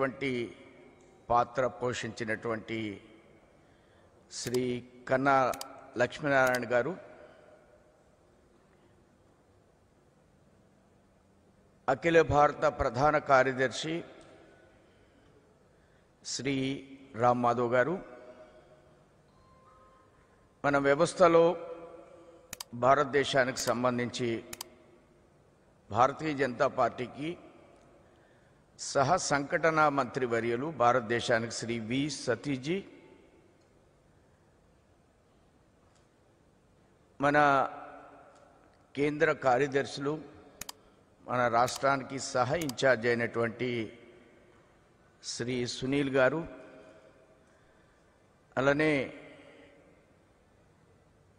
వంటి పాత్ర పోషించినటువంటి శ్రీ కన్నా లక్ష్మీనారాయణ గారు, అఖిల భారత ప్రధాన కార్యదర్శి శ్రీ రామ్ మాధవ్ గారు, మన వ్యవస్థలో భారతదేశానికి సంబంధించి భారతీయ జనతా పార్టీకి సహ సంఘటన మంత్రివర్యులు భారతదేశానికి శ్రీ వి సతీజీ, మన కేంద్ర కార్యదర్శులు, మన రాష్ట్రానికి సహ ఇన్ఛార్జ్ అయినటువంటి శ్రీ సునీల్ గారు, అలానే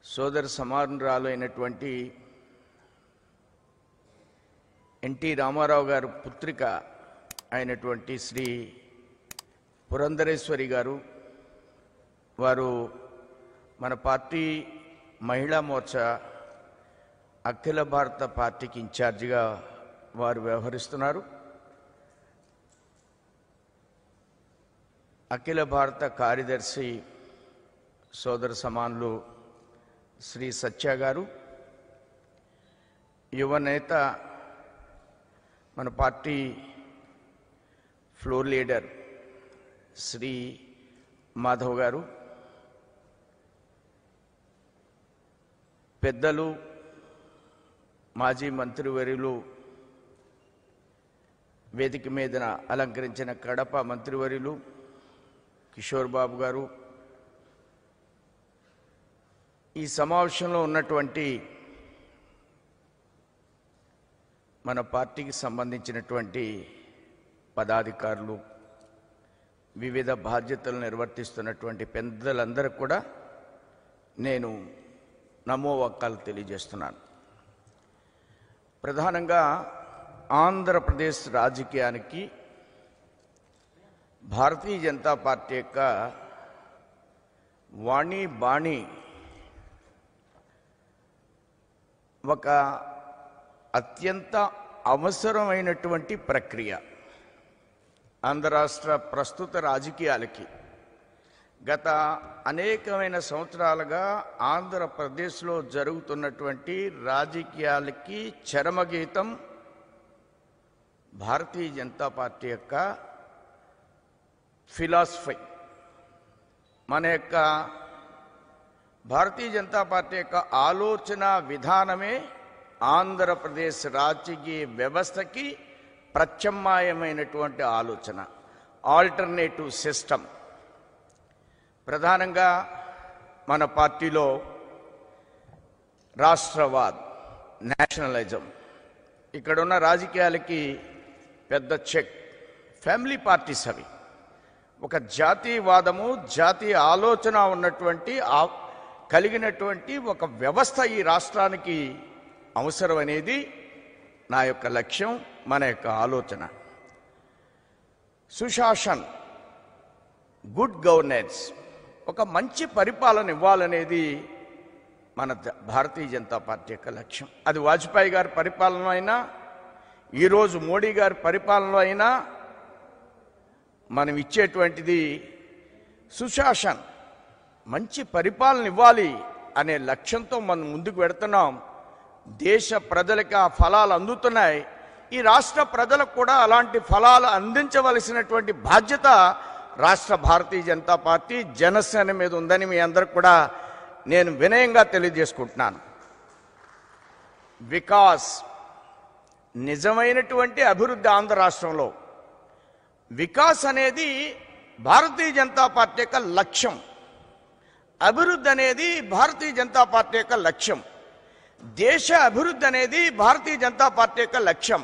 సోదర సమానురాలు అయినటువంటి ఎన్టీ రామారావు గారు పుత్రిక అయినటువంటి శ్రీ పురంధరేశ్వరి గారు, వారు మన పార్టీ మహిళా మోర్చా అఖిల భారత పార్టీకి ఇన్ఛార్జిగా వారు వ్యవహరిస్తున్నారు. అఖిల భారత కార్యదర్శి సోదర సమానులు శ్రీ సత్య గారు, యువనేత మన పార్టీ ఫ్లోర్ లీడర్ శ్రీ మాధవ్ గారు, పెద్దలు మాజీ మంత్రివర్యులు, వేదిక మీదన అలంకరించిన కడప మంత్రివర్యులు కిషోర్ బాబు గారు, ఈ సమావేశంలో ఉన్నటువంటి మన పార్టీకి సంబంధించినటువంటి పదాధికారులు, వివిధ బాధ్యతలు నిర్వర్తిస్తున్నటువంటి పెద్దలందరూ కూడా నేను నమోవాకాలు తెలియజేస్తున్నాను. ప్రధానంగా ఆంధ్రప్రదేశ్ రాజకీయానికి భారతీయ జనతా పార్టీ యొక్క వాణి బాణి ఒక అత్యంత అవసరమైనటువంటి ప్రక్రియ. ఆంధ్ర రాష్ట్ర ప్రస్తుత రాజకీయాలకి గత అనేకమైన సంవత్సరాలుగా ఆంధ్రప్రదేశ్లో జరుగుతున్నటువంటి రాజకీయాలకి చరమగీతం భారతీయ జనతా పార్టీ యొక్క ఫిలాసఫీ. మన యొక్క భారతీయ జనతా పార్టీ యొక్క ఆలోచన విధానమే ఆంధ్రప్రదేశ్ రాజకీయ వ్యవస్థకి ప్రత్యామ్నాయమైనటువంటి ఆలోచన, ఆల్టర్నేటివ్ సిస్టమ్. ప్రధానంగా మన పార్టీలో రాష్ట్రవాద్, నేషనలిజం, ఇక్కడున్న రాజకీయాలకి పెద్ద చెక్. ఫ్యామిలీ పార్టీస్ అవి. ఒక జాతీయవాదము, జాతీయ ఆలోచన ఉన్నటువంటి కలిగినటువంటి ఒక వ్యవస్థ ఈ రాష్ట్రానికి అవసరం అనేది నా యొక్క లక్ష్యం, మన యొక్క ఆలోచన. సుశాసన్, గుడ్ గవర్నెన్స్, ఒక మంచి పరిపాలన ఇవ్వాలనేది మన భారతీయ జనతా పార్టీ యొక్క లక్ష్యం. అది వాజ్పేయి గారి పరిపాలనలో అయినా, ఈరోజు మోడీ గారి పరిపాలనలో అయినా మనం ఇచ్చేటువంటిది సుశాసన్, మంచి పరిపాలన ఇవ్వాలి అనే లక్ష్యంతో మనం ముందుకు వెడుతున్నాం. దేశ ప్రజలకు ఆ ఫలాలు అందుతున్నాయి. ఈ రాష్ట్ర ప్రజలకు కూడా అలాంటి ఫలాలు అందించవలసినటువంటి బాధ్యత రాష్ట్ర భారతీయ జనతా పార్టీ, జనసేన మీద ఉందని మీ అందరికి కూడా నేను వినయంగా తెలియజేసుకుంటున్నాను. వికాస్, నిజమైనటువంటి అభివృద్ధి ఆంధ్ర రాష్ట్రంలో వికాస్ అనేది భారతీయ జనతా పార్టీ యొక్క లక్ష్యం. అభివృద్ధి అనేది భారతీయ జనతా పార్టీ యొక్క లక్ష్యం. దేశ అభివృద్ధి అనేది భారతీయ జనతా పార్టీ యొక్క లక్ష్యం.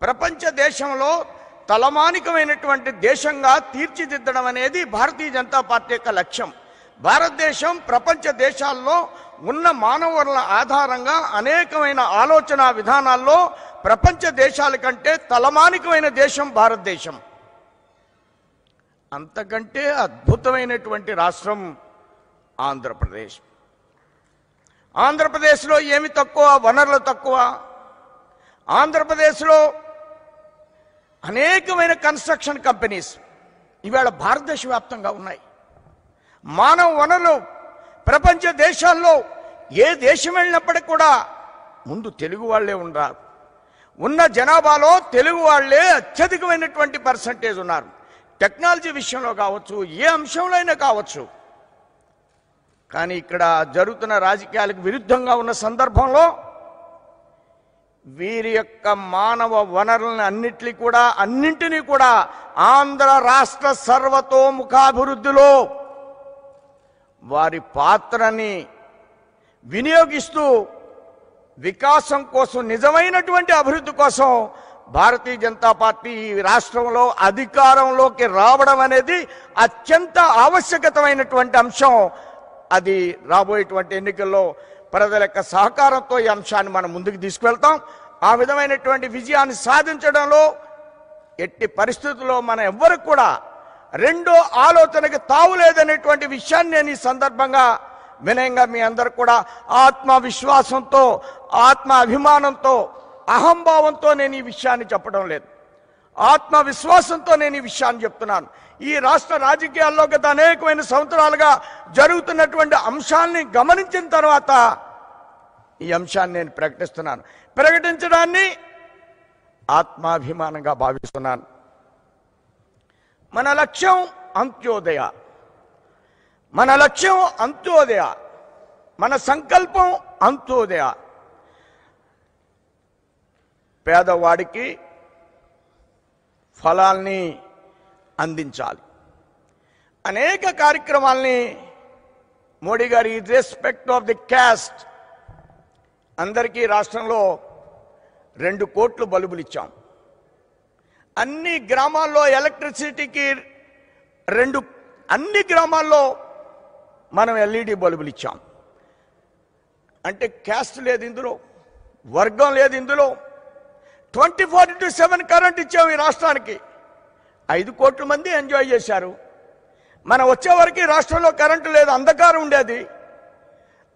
ప్రపంచ దేశంలో తలమానికమైనటువంటి దేశంగా తీర్చిదిద్దడం అనేది భారతీయ జనతా పార్టీ యొక్క లక్ష్యం. భారతదేశం ప్రపంచ దేశాల్లో ఉన్న మానవ వనరుల ఆధారంగా అనేకమైన ఆలోచన విధానాల్లో ప్రపంచ దేశాల కంటే తలమానికమైన దేశం భారతదేశం. అంతకంటే అద్భుతమైనటువంటి రాష్ట్రం ఆంధ్రప్రదేశ్. ఆంధ్రప్రదేశ్లో ఏమి తక్కువ? వనరులు తక్కువ. ఆంధ్రప్రదేశ్లో అనేకమైన కన్స్ట్రక్షన్ కంపెనీస్ ఇవాళ భారతదేశ వ్యాప్తంగా ఉన్నాయి. మానవ వనరులు ప్రపంచ దేశాల్లో ఏ దేశం వెళ్ళినప్పటికీ కూడా ముందు తెలుగు వాళ్ళే ఉన్నారు. ఉన్న జనాభాలో తెలుగు వాళ్ళే అత్యధికమైనటువంటి పర్సంటేజ్ ఉన్నారు. టెక్నాలజీ విషయంలో కావచ్చు, ఏ అంశంలో అయినా కావచ్చు. కానీ ఇక్కడ జరుగుతున్న రాజకీయాలకు విరుద్ధంగా ఉన్న సందర్భంలో వీరి యొక్క మానవ వనరులను అన్నింటినీ కూడా ఆంధ్ర రాష్ట్ర సర్వతోముఖాభివృద్ధిలో వారి పాత్రని వినియోగిస్తూ వికాసం కోసం, నిజమైనటువంటి అభివృద్ధి కోసం భారతీయ జనతా పార్టీ ఈ రాష్ట్రంలో అధికారంలోకి రావడం అనేది అత్యంత ఆవశ్యకతమైనటువంటి అంశం. అది రాబోయేటువంటి ఎన్నికల్లో ప్రజల యొక్క సహకారంతో ఈ అంశాన్ని మనం ముందుకు తీసుకువెళ్తాం. ఆ విధమైనటువంటి విజయాన్ని సాధించడంలో ఎట్టి పరిస్థితుల్లో మన ఎవ్వరికి కూడా రెండో ఆలోచనకి తావులేదనేటువంటి విషయాన్ని నేను ఈ సందర్భంగా వినయంగా మీ అందరు కూడా ఆత్మవిశ్వాసంతో, ఆత్మ అభిమానంతో, అహంభావంతో నేను ఈ విషయాన్ని చెప్పడం లేదు. ఆత్మవిశ్వాసంతో నేను ఈ విషయాన్ని చెప్తున్నాను. ఈ రాష్ట్ర రాజకీయాల్లో గత అనేకమైన సంవత్సరాలుగా జరుగుతున్నటువంటి అంశాన్ని గమనించిన తర్వాత ఈ అంశాన్ని నేను ప్రకటిస్తున్నాను. ప్రకటించడాన్ని ఆత్మాభిమానంగా భావిస్తున్నాను. మన లక్ష్యం అంత్యోదయ, మన లక్ష్యం అంత్యోదయ, మన సంకల్పం అంత్యోదయ. పేదవాడికి ఫలాల్ని అందించాలి. అనేక కార్యక్రమాల్ని మోడీ గారి రెస్పెక్ట్ ఆఫ్ ది క్యాస్ట్ అందరికీ రాష్ట్రంలో 2 కోట్లు బల్బులు ఇచ్చాం. అన్ని గ్రామాల్లో ఎలక్ట్రిసిటీకి అన్ని గ్రామాల్లో మనం ఎల్ఈడి బల్బులు ఇచ్చాం. అంటే క్యాస్ట్ లేదు ఇందులో, వర్గం లేదు ఇందులో. 24/7 కరెంట్ ఇచ్చాం ఈ రాష్ట్రానికి. 5 కోట్ల మంది ఎంజాయ్ చేశారు. మనం వచ్చేవరకు రాష్ట్రంలో కరెంటు లేదు, అంధకారం ఉండేది.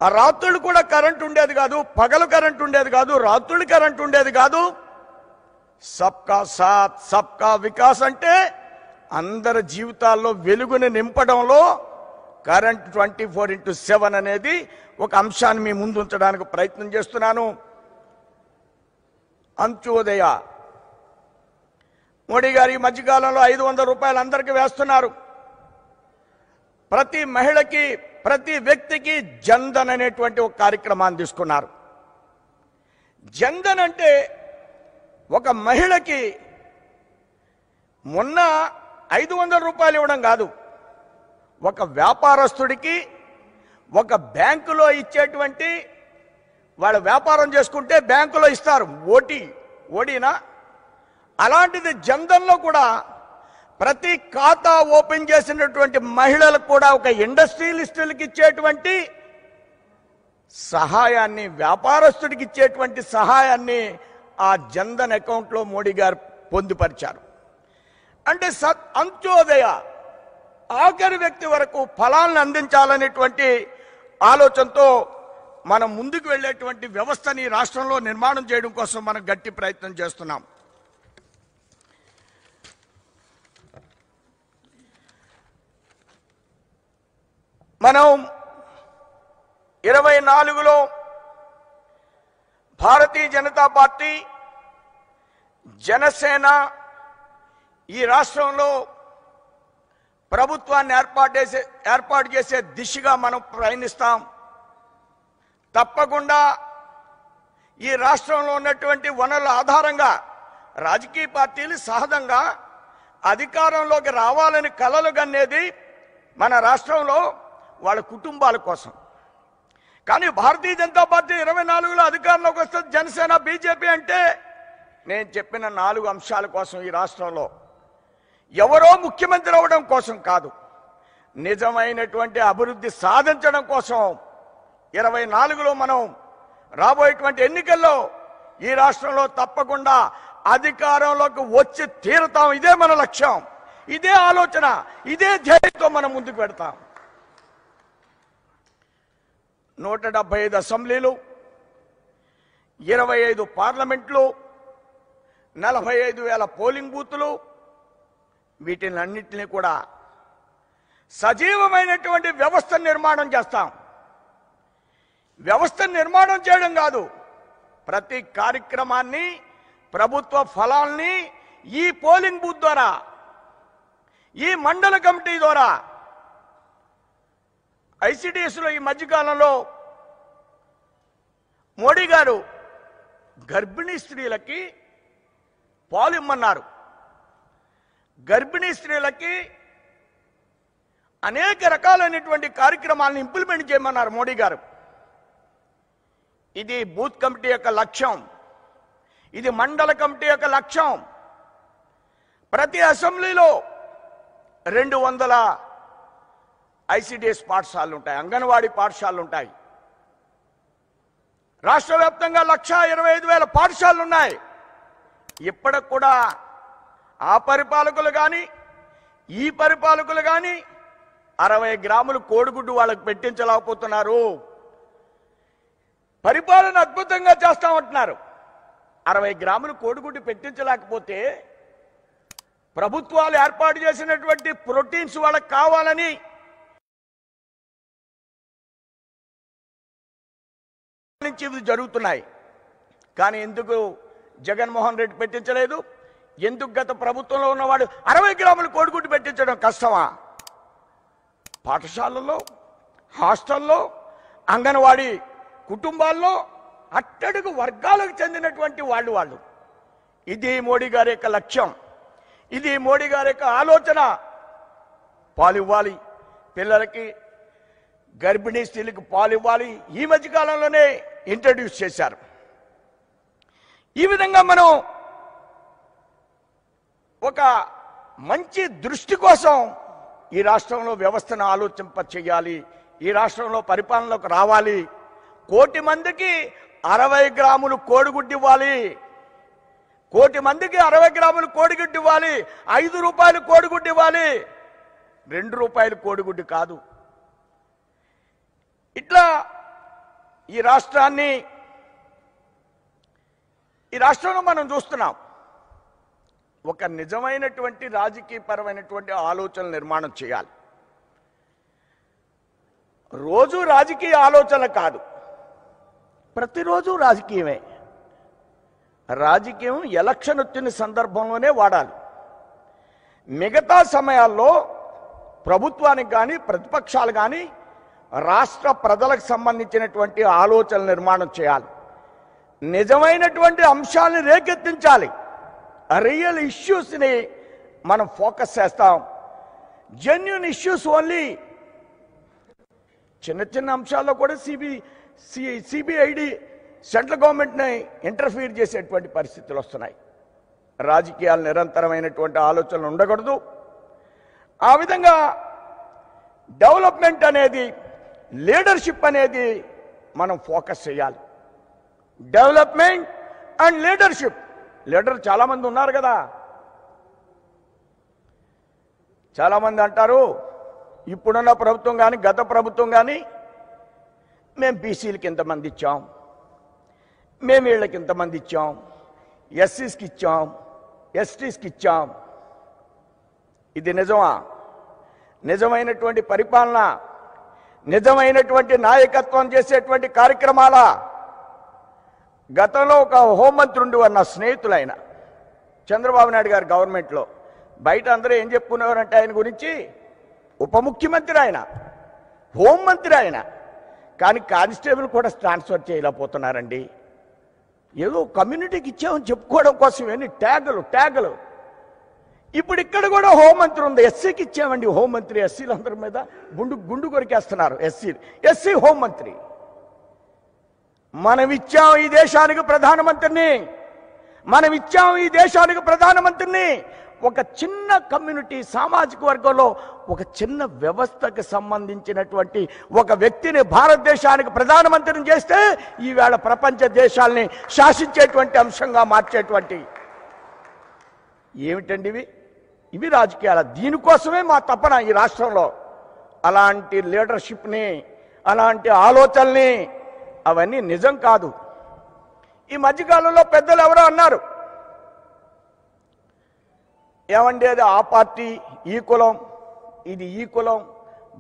ఆ రాత్రులు కూడా కరెంటు ఉండేది కాదు, పగలు కరెంటు ఉండేది కాదు, రాత్రులు కరెంటు ఉండేది కాదు. సబ్కా సాత్ సబ్కా వికాస్ అంటే అందరి జీవితాల్లో వెలుగుని నింపడంలో కరెంట్ 24/7 అనేది ఒక అంశాన్ని మీ ముందు ఉంచడానికి ప్రయత్నం చేస్తున్నాను. అంత్యోదయ మోడీ గారు ఈ మధ్యకాలంలో 500 రూపాయలు అందరికీ వేస్తున్నారు. ప్రతి మహిళకి, ప్రతి వ్యక్తికి జన్ధన్ అనేటువంటి ఒక కార్యక్రమాన్ని తీసుకున్నారు. జన్ధన్ అంటే ఒక మహిళకి మొన్న 500 రూపాయలు ఇవ్వడం కాదు, ఒక వ్యాపారస్తుడికి ఒక బ్యాంకులో ఇచ్చేటువంటి, వాళ్ళ వ్యాపారం చేసుకుంటే బ్యాంకులో ఇస్తారు ఓడీనా, అలాంటిది జన్ధన్లో కూడా ప్రతి ఖాతా ఓపెన్ చేసినటువంటి మహిళలకు కూడా ఒక ఇండస్ట్రియలిస్టులకు ఇచ్చేటువంటి సహాయాన్ని, వ్యాపారస్తుడికి ఇచ్చేటువంటి సహాయాన్ని ఆ జన్ధన్ అకౌంట్లో మోడీ గారు పొందుపరిచారు. అంటే అంత్యోదయ, ఆఖరి వ్యక్తి వరకు ఫలాలను అందించాలనేటువంటి ఆలోచనతో మనం ముందుకు వెళ్ళేటువంటి వ్యవస్థని రాష్ట్రంలో నిర్మాణం చేయడం కోసం మనం గట్టి ప్రయత్నం చేస్తున్నాం. మనం 24లో భారతీయ జనతా పార్టీ, జనసేన ఈ రాష్ట్రంలో ప్రభుత్వాన్ని ఏర్పాటు చేసే దిశగా మనం ప్రయాణిస్తాం. తప్పకుండా ఈ రాష్ట్రంలో ఉన్నటువంటి వనరుల ఆధారంగా రాజకీయ పార్టీలు సహజంగా అధికారంలోకి రావాలని కలలు కనేది మన రాష్ట్రంలో వాళ్ళ కుటుంబాల కోసం. కానీ భారతీయ జనతా పార్టీ 24లో అధికారంలోకి వస్తుంది, జనసేన, బీజేపీ అంటే నేను చెప్పిన 4 అంశాల కోసం. ఈ రాష్ట్రంలో ఎవరో ముఖ్యమంత్రి అవ్వడం కోసం కాదు, నిజమైనటువంటి అభివృద్ధి సాధించడం కోసం 24లో మనం రాబోయేటువంటి ఎన్నికల్లో ఈ రాష్ట్రంలో తప్పకుండా అధికారంలోకి వచ్చి తీరుతాం. ఇదే మన లక్ష్యం, ఇదే ఆలోచన, ఇదే ధ్యేయంతో మనం ముందుకు పెడతాం. 175 అసెంబ్లీలు, 25 పార్లమెంట్లు, 45,000 పోలింగ్ బూతులు, వీటినన్నింటినీ కూడా సజీవమైనటువంటి వ్యవస్థ నిర్మాణం చేస్తాం. వ్యవస్థ నిర్మాణం చేయడం కాదు, ప్రతి కార్యక్రమాన్ని, ప్రభుత్వ ఫలాల్ని ఈ పోలింగ్ బూత్ ద్వారా, ఈ మండల కమిటీ ద్వారా, ఐసిడిఎస్లో ఈ మధ్యకాలంలో మోడీ గారు గర్భిణీ స్త్రీలకి పాలు ఇమ్మన్నారు. గర్భిణీ స్త్రీలకి అనేక రకాలైనటువంటి కార్యక్రమాలను ఇంప్లిమెంట్ చేయమన్నారు మోడీ గారు. ఇది బూత్ కమిటీ యొక్క లక్ష్యం, ఇది మండల కమిటీ యొక్క లక్ష్యం. ప్రతి అసెంబ్లీలో 200 ఐసిడిఎస్ పాఠశాలలు ఉంటాయి, అంగన్వాడీ పాఠశాలలు ఉంటాయి. రాష్ట్ర వ్యాప్తంగా 125,000 పాఠశాలలు ఉన్నాయి. ఇప్పటికి కూడా ఆ పరిపాలకులు కానీ ఈ పరిపాలకులు కానీ 60 గ్రాములు కోడిగుడ్డు వాళ్ళకి పెట్టించలేకపోతున్నారు. పరిపాలన అద్భుతంగా చేస్తామంటున్నారు. 60 గ్రాములు కోడిగుడ్డు పెట్టించలేకపోతే ప్రభుత్వాలు ఏర్పాటు చేసినటువంటి ప్రోటీన్స్ వాళ్ళకి కావాలని జరుగుతున్నాయి. కానీ ఎందుకు జగన్మోహన్ రెడ్డి పెట్టించలేదు? ఎందుకు గత ప్రభుత్వంలో ఉన్నవాడు 60 గ్రాములు కోడిగుడ్డు పెట్టించడం కష్టమా? పాఠశాలల్లో, హాస్టల్లో, అంగన్వాడీ కుటుంబాల్లో అట్టడుగు వర్గాలకు చెందినటువంటి వాళ్ళు. ఇది మోడీ గారి యొక్క లక్ష్యం, ఇది మోడీ గారి యొక్క ఆలోచన. పాలు ఇవ్వాలి పిల్లలకి, గర్భిణీ స్త్రీలకు పాలు ఇవ్వాలి. ఈ మధ్యకాలంలోనే ఇంట్రడ్యూస్ చేశారు. ఈ విధంగా మనం ఒక మంచి దృష్టి కోసం ఈ రాష్ట్రంలో వ్యవస్థను ఆలోచింప చేయాలి. ఈ రాష్ట్రంలో పరిపాలనలోకి రావాలి. 1 కోటి మందికి 60 గ్రాములు కోడిగుడ్డు ఇవ్వాలి. 1 కోటి మందికి 60 గ్రాములు కోడిగుడ్డు ఇవ్వాలి. 5 రూపాయలు కోడిగుడ్డు ఇవ్వాలి, 2 రూపాయలు కోడిగుడ్డు కాదు. ఇట్లా ఈ రాష్ట్రంలో మనం చూస్తున్నాం. ఒక నిజమైనటువంటి రాజకీయపరమైనటువంటి ఆలోచన నిర్మాణం చేయాలి. రోజు రాజకీయ ఆలోచన కాదు, ప్రతిరోజు రాజకీయమే. రాజకీయం ఎలక్షన్ వచ్చిన సందర్భంలోనే వాడాలి. మిగతా సమయాల్లో ప్రభుత్వానికి కానీ ప్రతిపక్షాలు కానీ రాష్ట్ర ప్రజలకు సంబంధించినటువంటి ఆలోచన నిర్మాణం చేయాలి. నిజమైనటువంటి అంశాలను రేకెత్తించాలి. రియల్ ఇష్యూస్ని మనం ఫోకస్ చేస్తాం. Genuine issues only. చిన్న చిన్న అంశాల్లో కూడా సిబిఐడి సెంట్రల్ గవర్నమెంట్ని ఇంటర్ఫీర్ చేసేటువంటి పరిస్థితులు వస్తున్నాయి. రాజకీయాలు నిరంతరమైనటువంటి ఆలోచనలు ఉండకూడదు. ఆ విధంగా డెవలప్మెంట్ అనేది, లీడర్షిప్ అనేది మనం ఫోకస్ చేయాలి. Development and leadership. లీడర్ చాలామంది ఉన్నారు కదా. చాలామంది అంటారు, ఇప్పుడున్న ప్రభుత్వం కానీ గత ప్రభుత్వం కానీ మేము బీసీలకి ఇంతమంది ఇచ్చాం, మేము వీళ్ళకి ఇంతమంది ఇచ్చాం, ఎస్సీస్కి ఇచ్చాం, ఎస్టీస్కి ఇచ్చాం. ఇది నిజమా? నిజమైనటువంటి పరిపాలన, నిజమైనటువంటి నాయకత్వం చేసేటువంటి కార్యక్రమాల? గతంలో ఒక హోంమంత్రి ఉండేవారు, నా స్నేహితులైన చంద్రబాబు నాయుడు గారి గవర్నమెంట్లో. బయట అందరూ ఏం చెప్పుకునేవారంటే ఆయన గురించి, ఉప ముఖ్యమంత్రి ఆయన, హోంమంత్రి ఆయన, కానీ కానిస్టేబుల్ కూడా ట్రాన్స్ఫర్ చేయలేకపోతున్నారండి. ఏదో కమ్యూనిటీకి ఇచ్చామని చెప్పుకోవడం కోసం ఎన్ని ట్యాగులు. ఇప్పుడు ఇక్కడ కూడా హోంమంత్రి ఉంది, ఎస్సీకి ఇచ్చామండి హోంమంత్రి. ఎస్సీలందరి మీద గుండు కొరికేస్తున్నారు. ఎస్సీ హోంమంత్రి. మనం ఇచ్చాం ఈ దేశానికి ప్రధానమంత్రిని. ఒక చిన్న కమ్యూనిటీ, సామాజిక వర్గంలో ఒక చిన్న వ్యవస్థకు సంబంధించినటువంటి ఒక వ్యక్తిని భారతదేశానికి ప్రధానమంత్రిని చేస్తే ఈవేళ ప్రపంచ దేశాల్ని శాసించేటువంటి అంశంగా మార్చేటువంటి ఏమిటండి ఇవి రాజకీయాలు. దీనికోసమే మా తపన ఈ రాష్ట్రంలో. అలాంటి లీడర్షిప్ని, అలాంటి ఆలోచనల్ని, అవన్నీ నిజం కాదు. ఈ మధ్యకాలంలో పెద్దలు ఎవరో అన్నారు, ఏమండి అది ఆ పార్టీ ఈ కులం ఇది ఈ కులం,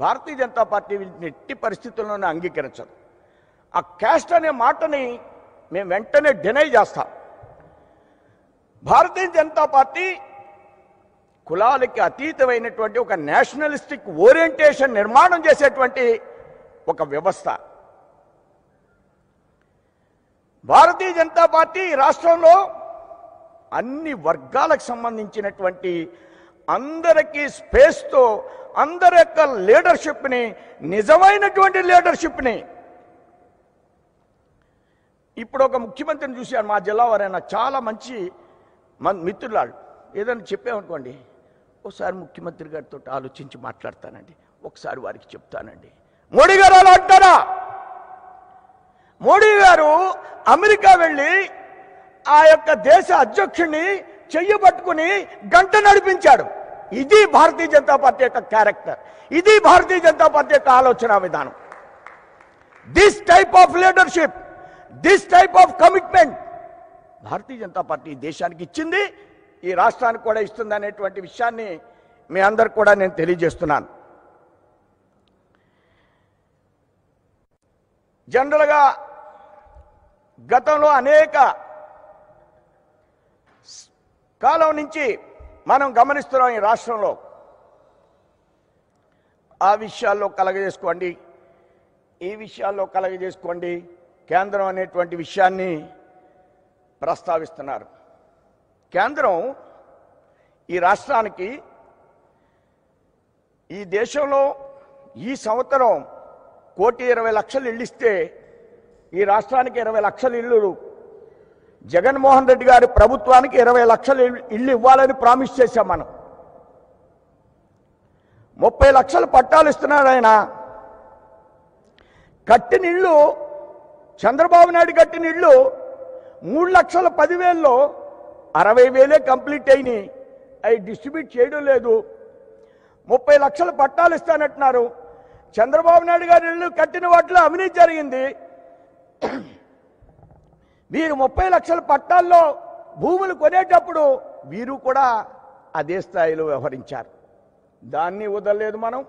భారతీయ జనతా పార్టీ వీటిని ఎట్టి పరిస్థితుల్లోనే అంగీకరించదు. ఆ క్యాస్ట్ అనే మాటని మేము వెంటనే డినై చేస్తాం. భారతీయ జనతా పార్టీ కులాలకి అతీతమైనటువంటి ఒక నేషనలిస్టిక్ ఓరియంటేషన్ నిర్మాణం చేసేటువంటి ఒక వ్యవస్థ. భారతీయ జనతా పార్టీ రాష్ట్రంలో అన్ని వర్గాలకు సంబంధించినటువంటి అందరికీ స్పేస్తో అందరి యొక్క లీడర్షిప్ని, నిజమైనటువంటి లీడర్షిప్ని, ఇప్పుడు ఒక ముఖ్యమంత్రిని చూశాను మా జిల్లా వారైనా, చాలా మంచి మిత్రులాడు. ఏదైనా చెప్పామనుకోండి, ఒకసారి ముఖ్యమంత్రి గారితో ఆలోచించి మాట్లాడతానండి, ఒకసారి వారికి చెప్తానండి. మోడీ గారు అలా అంటారా? మోడీ గారు అమెరికా వెళ్ళి ఆ యొక్క దేశ అధ్యక్షుడిని చెయ్యి పట్టుకుని గంట నడిపించాడు. ఇది భారతీయ జనతా పార్టీ యొక్క క్యారెక్టర్, ఇది భారతీయ జనతా పార్టీ యొక్క ఆలోచన విధానం. This type of leadership, this type of commitment Bharatiya Janata party దేశానికి ఇచ్చింది, ఈ రాష్ట్రానికి కూడా ఇస్తుంది అనేటువంటి విషయాన్ని మీ అందరికి కూడా నేను తెలియజేస్తున్నాను. జనరల్గా గతంలో అనేక కాలం నుంచి మనం గమనిస్తున్నాం ఈ రాష్ట్రంలో. ఆ విషయాల్లో కలగజేసుకోండి, ఈ విషయాల్లో కలగజేసుకోండి, కేంద్రం అనేటువంటి విషయాన్ని ప్రస్తావిస్తున్నారు. కేంద్రం ఈ రాష్ట్రానికి, ఈ దేశంలో ఈ సంవత్సరం 1,20,00,000 ఇళ్ళు ఇస్తే ఈ రాష్ట్రానికి 20 లక్షల ఇళ్ళు, జగన్మోహన్ రెడ్డి గారి ప్రభుత్వానికి 20 లక్షల ఇళ్ళు ఇవ్వాలని ప్రామిస్ చేశాం మనం. 30 లక్షల పట్టాలు ఇస్తున్నాడు ఆయన. కట్టిన ఇళ్ళు, చంద్రబాబు నాయుడు కట్టిన ఇళ్ళు 3,10,000లో 60,000 కంప్లీట్ అయినాయి. అవి డిస్ట్రిబ్యూట్ చేయడం లేదు. 30 లక్షల పట్టాలు ఇస్తానంటున్నారు. చంద్రబాబు నాయుడు గారి ఇళ్ళు కట్టిన వాటిలో అవినీతి జరిగింది. వీరు 30 లక్షల పట్టాల్లో భూములు కొనేటప్పుడు వీరు కూడా అదే స్థాయిలో వ్యవహరించారు. దాన్ని వదలలేదు మనం,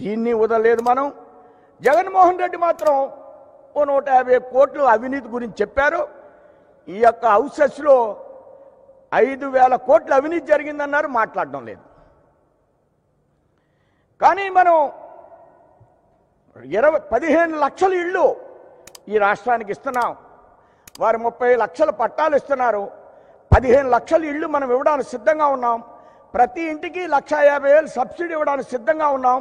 దీన్ని వదలలేదు మనం. జగన్మోహన్ రెడ్డి మాత్రం 150 కోట్లు అవినీతి గురించి చెప్పారు. ఈ యొక్క హౌసెస్లో 5,000 కోట్ల అవినీతి జరిగిందన్నారు, మాట్లాడడం లేదు. కానీ మనం 15 లక్షల ఇళ్ళు ఈ రాష్ట్రానికి ఇస్తున్నాం. వారు 30 లక్షల పట్టాలు ఇస్తున్నారు. 15 లక్షల ఇళ్ళు మనం ఇవ్వడానికి సిద్ధంగా ఉన్నాం. ప్రతి ఇంటికి 1,50,000 సబ్సిడీ ఇవ్వడానికి సిద్ధంగా ఉన్నాం.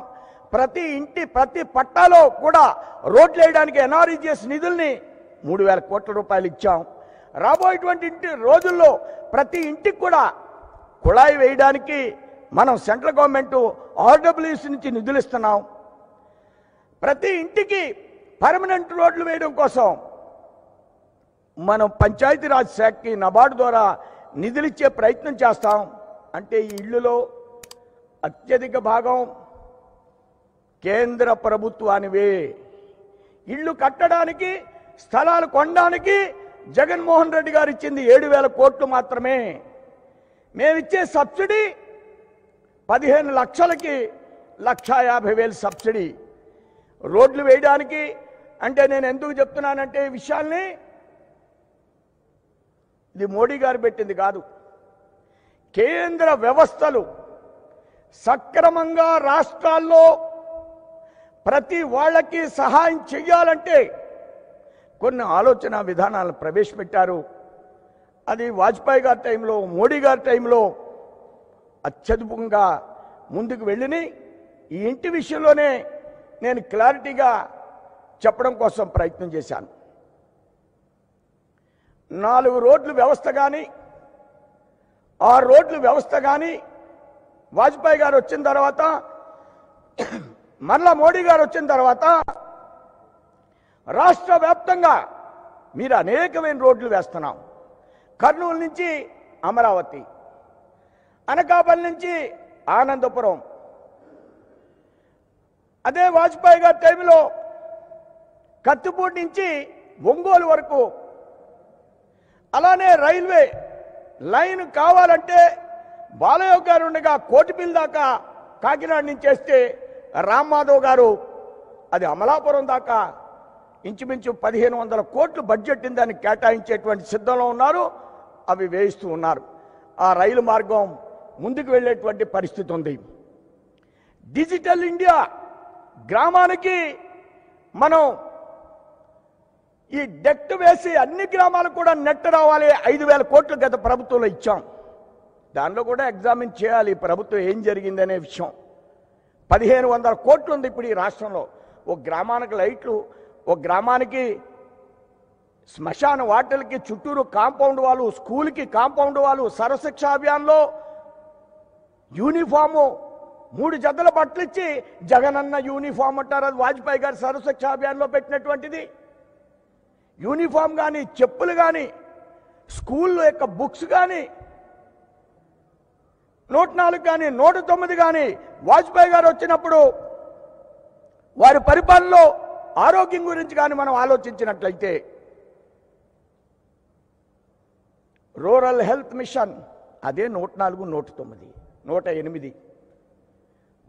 ప్రతి ఇంటి ప్రతి పట్టాలో కూడా రోడ్లు వేయడానికి ఎన్ఆర్ఈజీఎస్ నిధుల్ని 3,000 కోట్ల రూపాయలు ఇచ్చాం. రాబోయేటువంటి రోజుల్లో ప్రతి ఇంటికి కూడా కుళాయి వేయడానికి మనం సెంట్రల్ గవర్నమెంట్ ఆర్డబ్ల్యూసీ నుంచి నిధులు ఇస్తున్నాం. ప్రతి ఇంటికి పర్మనెంట్ రోడ్లు వేయడం కోసం మనం పంచాయతీరాజ్ శాఖకి నబార్డు ద్వారా నిధులు ఇచ్చే ప్రయత్నం చేస్తాం. అంటే ఈ ఇళ్లలో అత్యధిక భాగం కేంద్ర ప్రభుత్వానివే. ఇళ్ళు కట్టడానికి, స్థలాలు కొనడానికి జగన్మోహన్ రెడ్డి గారు ఇచ్చింది 7,000 కోట్లు మాత్రమే. మేమిచ్చే సబ్సిడీ 15 లక్షలకి 1,50,000 సబ్సిడీ. రోడ్లు వేయడానికి అంటే నేను ఎందుకు చెప్తున్నానంటే ఈ విషయాల్ని, ఇది మోడీ గారు పెట్టింది కాదు. కేంద్ర వ్యవస్థలు సక్రమంగా రాష్ట్రాల్లో ప్రతి వాళ్ళకి సహాయం చెయ్యాలంటే కొన్ని ఆలోచన విధానాలను ప్రవేశపెట్టారు. అది వాజ్పేయి గారి టైంలో, మోడీ గారి టైంలో అత్యద్భుతంగా ముందుకు వెళ్ళినాయి. ఈ ఇంటి విషయంలోనే నేను క్లారిటీగా చెప్పడం కోసం ప్రయత్నం చేశాను. 4 రోడ్లు వ్యవస్థ కానీ, 6 రోడ్లు వ్యవస్థ కానీ వాజ్పేయి గారు వచ్చిన తర్వాత, మరలా మోడీ గారు వచ్చిన తర్వాత రాష్ట్ర వ్యాప్తంగా మీరు అనేకమైన రోడ్లు వేస్తున్నాం. కర్నూలు నుంచి అమరావతి, అనకాపల్లి నుంచి ఆనందపురం, అదే వాజ్పేయి గారి టైంలో కత్తిపూడి నుంచి ఒంగోలు వరకు. అలానే రైల్వే లైన్ కావాలంటే బాలయ్య గారు ఉండగా కోటిపల్లి దాకా కాకినాడ నుంచి వేస్తే రామ్ మాధవ్ గారు అది అమలాపురం దాకా ఇంచుమించు 1500 కోట్లు బడ్జెట్ దానికి కేటాయించేటువంటి సిద్ధంలో ఉన్నారు. అవి వేయిస్తూ ఉన్నారు. ఆ రైలు మార్గం ముందుకు వెళ్ళేటువంటి పరిస్థితి ఉంది. డిజిటల్ ఇండియా గ్రామానికి మనం ఈ డెక్ట్ వేసి అన్ని గ్రామాలకు కూడా నెట్ రావాలి. 5000 కోట్లు గత ప్రభుత్వంలో ఇచ్చాం. దానిలో కూడా ఎగ్జామిన్ చేయాలి ప్రభుత్వం ఏం జరిగిందనే విషయం. 1500 కోట్లు ఉంది ఇప్పుడు ఈ రాష్ట్రంలో. ఒక గ్రామానికి లైట్లు, ఒక గ్రామానికి శ్మశాన వాటలకి చుట్టూరు కాంపౌండ్ వాళ్ళు, స్కూల్కి కాంపౌండ్ వాళ్ళు, సర్వశిక్ష అభియాన్లో యూనిఫాము 3 జతల బట్టలు ఇచ్చి జగనన్న యూనిఫామ్ అంటారు. అది వాజ్పేయి గారు సర్వశిక్ష అభియాన్లో పెట్టినటువంటిది. యూనిఫామ్ కానీ, చెప్పులు కానీ, స్కూల్లో యొక్క బుక్స్ కానీ 104 కానీ 109 కానీ వాజ్పేయి గారు వచ్చినప్పుడు వారి పరిపాలనలో ఆరోగ్యం గురించి కానీ మనం ఆలోచించినట్లయితే రూరల్ హెల్త్ మిషన్ అదే 104, 109, 108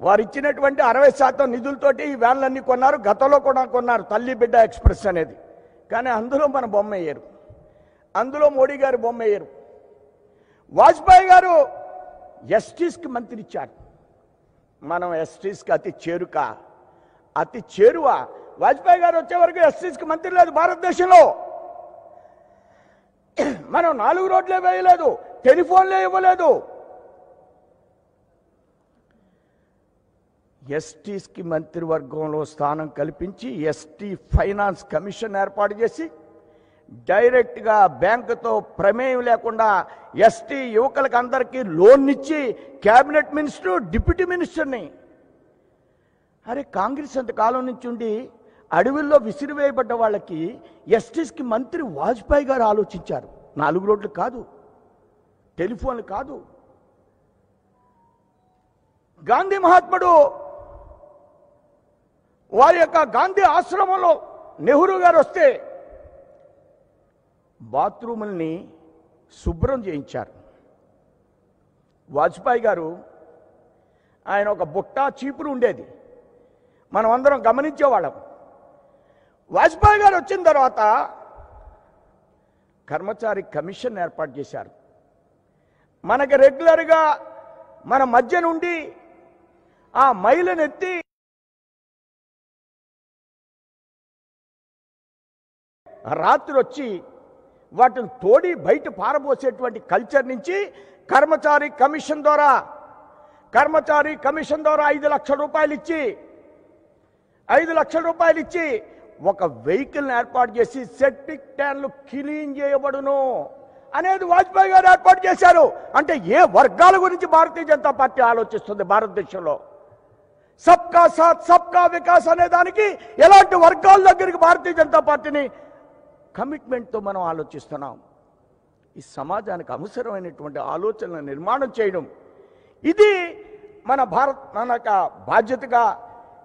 వారు ఇచ్చినటువంటి 60% నిధులతోటి ఈ వ్యాన్లన్నీ కొన్నారు. గతంలో కూడా కొన్నారు తల్లి బిడ్డ ఎక్స్ప్రెస్ అనేది. కానీ అందులో మన బొమ్మ వేయరు, అందులో మోడీ గారు బొమ్మ వేయరు. వాజ్పేయి గారు ఎస్టీస్కి మంత్రి ఇచ్చారు. మనం ఎస్టీస్కి అతి చేరువ. వాజ్పేయి గారు వచ్చే వరకు ఎస్టీస్కి మంత్రి లేదు భారతదేశంలో. మనం 4 రోడ్లే వేయలేదు, టెలిఫోన్లే ఇవ్వలేదు. ఎస్టీస్కి మంత్రివర్గంలో స్థానం కల్పించి ఎస్టీ ఫైనాన్స్ కమిషన్ ఏర్పాటు చేసి డైరెక్ట్గా బ్యాంకుతో ప్రమేయం లేకుండా ఎస్టీ యువకులకు అందరికీ లోన్ ఇచ్చి క్యాబినెట్ మినిస్టర్, డిప్యూటీ మినిస్టర్ని. అరే కాంగ్రెస్ అంతకాలం నుంచి ఉండి అడవుల్లో విసిరివేయబడ్డ వాళ్ళకి ఎస్టీస్కి మంత్రి వాజ్పేయి గారు ఆలోచించారు. 4 రోడ్లు కాదు, టెలిఫోన్లు కాదు. గాంధీ మహాత్ముడు వారి యొక్క గాంధీ ఆశ్రమంలో నెహ్రూ గారు వస్తే బాత్రూముల్ని శుభ్రం చేయించారు. వాజ్పేయి గారు ఆయన ఒక బుట్ట చీపురు ఉండేది, మనం అందరం గమనించేవాళ్ళం. వాజ్పేయి గారు వచ్చిన తర్వాత కర్మచారి కమిషన్ ఏర్పాటు చేశారు. మనకి రెగ్యులర్గా మన మధ్య నుండి ఆ మైలనెత్తి రాత్రి వచ్చి వాటిని తోడి బయట పారబోసేటువంటి కల్చర్ నుంచి కర్మచారి కమిషన్ ద్వారా 5 లక్షల రూపాయలు ఇచ్చి ఒక వెహికల్ని ఏర్పాటు చేసి సెప్టిక్ ట్యాంక్లు క్లీన్ చేయబడును అనేది వాజ్పేయి గారు ఏర్పాటు చేశారు. అంటే ఏ వర్గాల గురించి భారతీయ జనతా పార్టీ ఆలోచిస్తుంది భారతదేశంలో? సబ్కా సాత్ సబ్కా వికాస్ అనే దానికి ఎలాంటి వర్గాల దగ్గరికి భారతీయ జనతా పార్టీని కమిట్మెంట్తో మనం ఆలోచిస్తున్నాం. ఈ సమాజానికి అవసరమైనటువంటి ఆలోచనలను నిర్మాణం చేయడం, ఇది మన బాధ్యతగా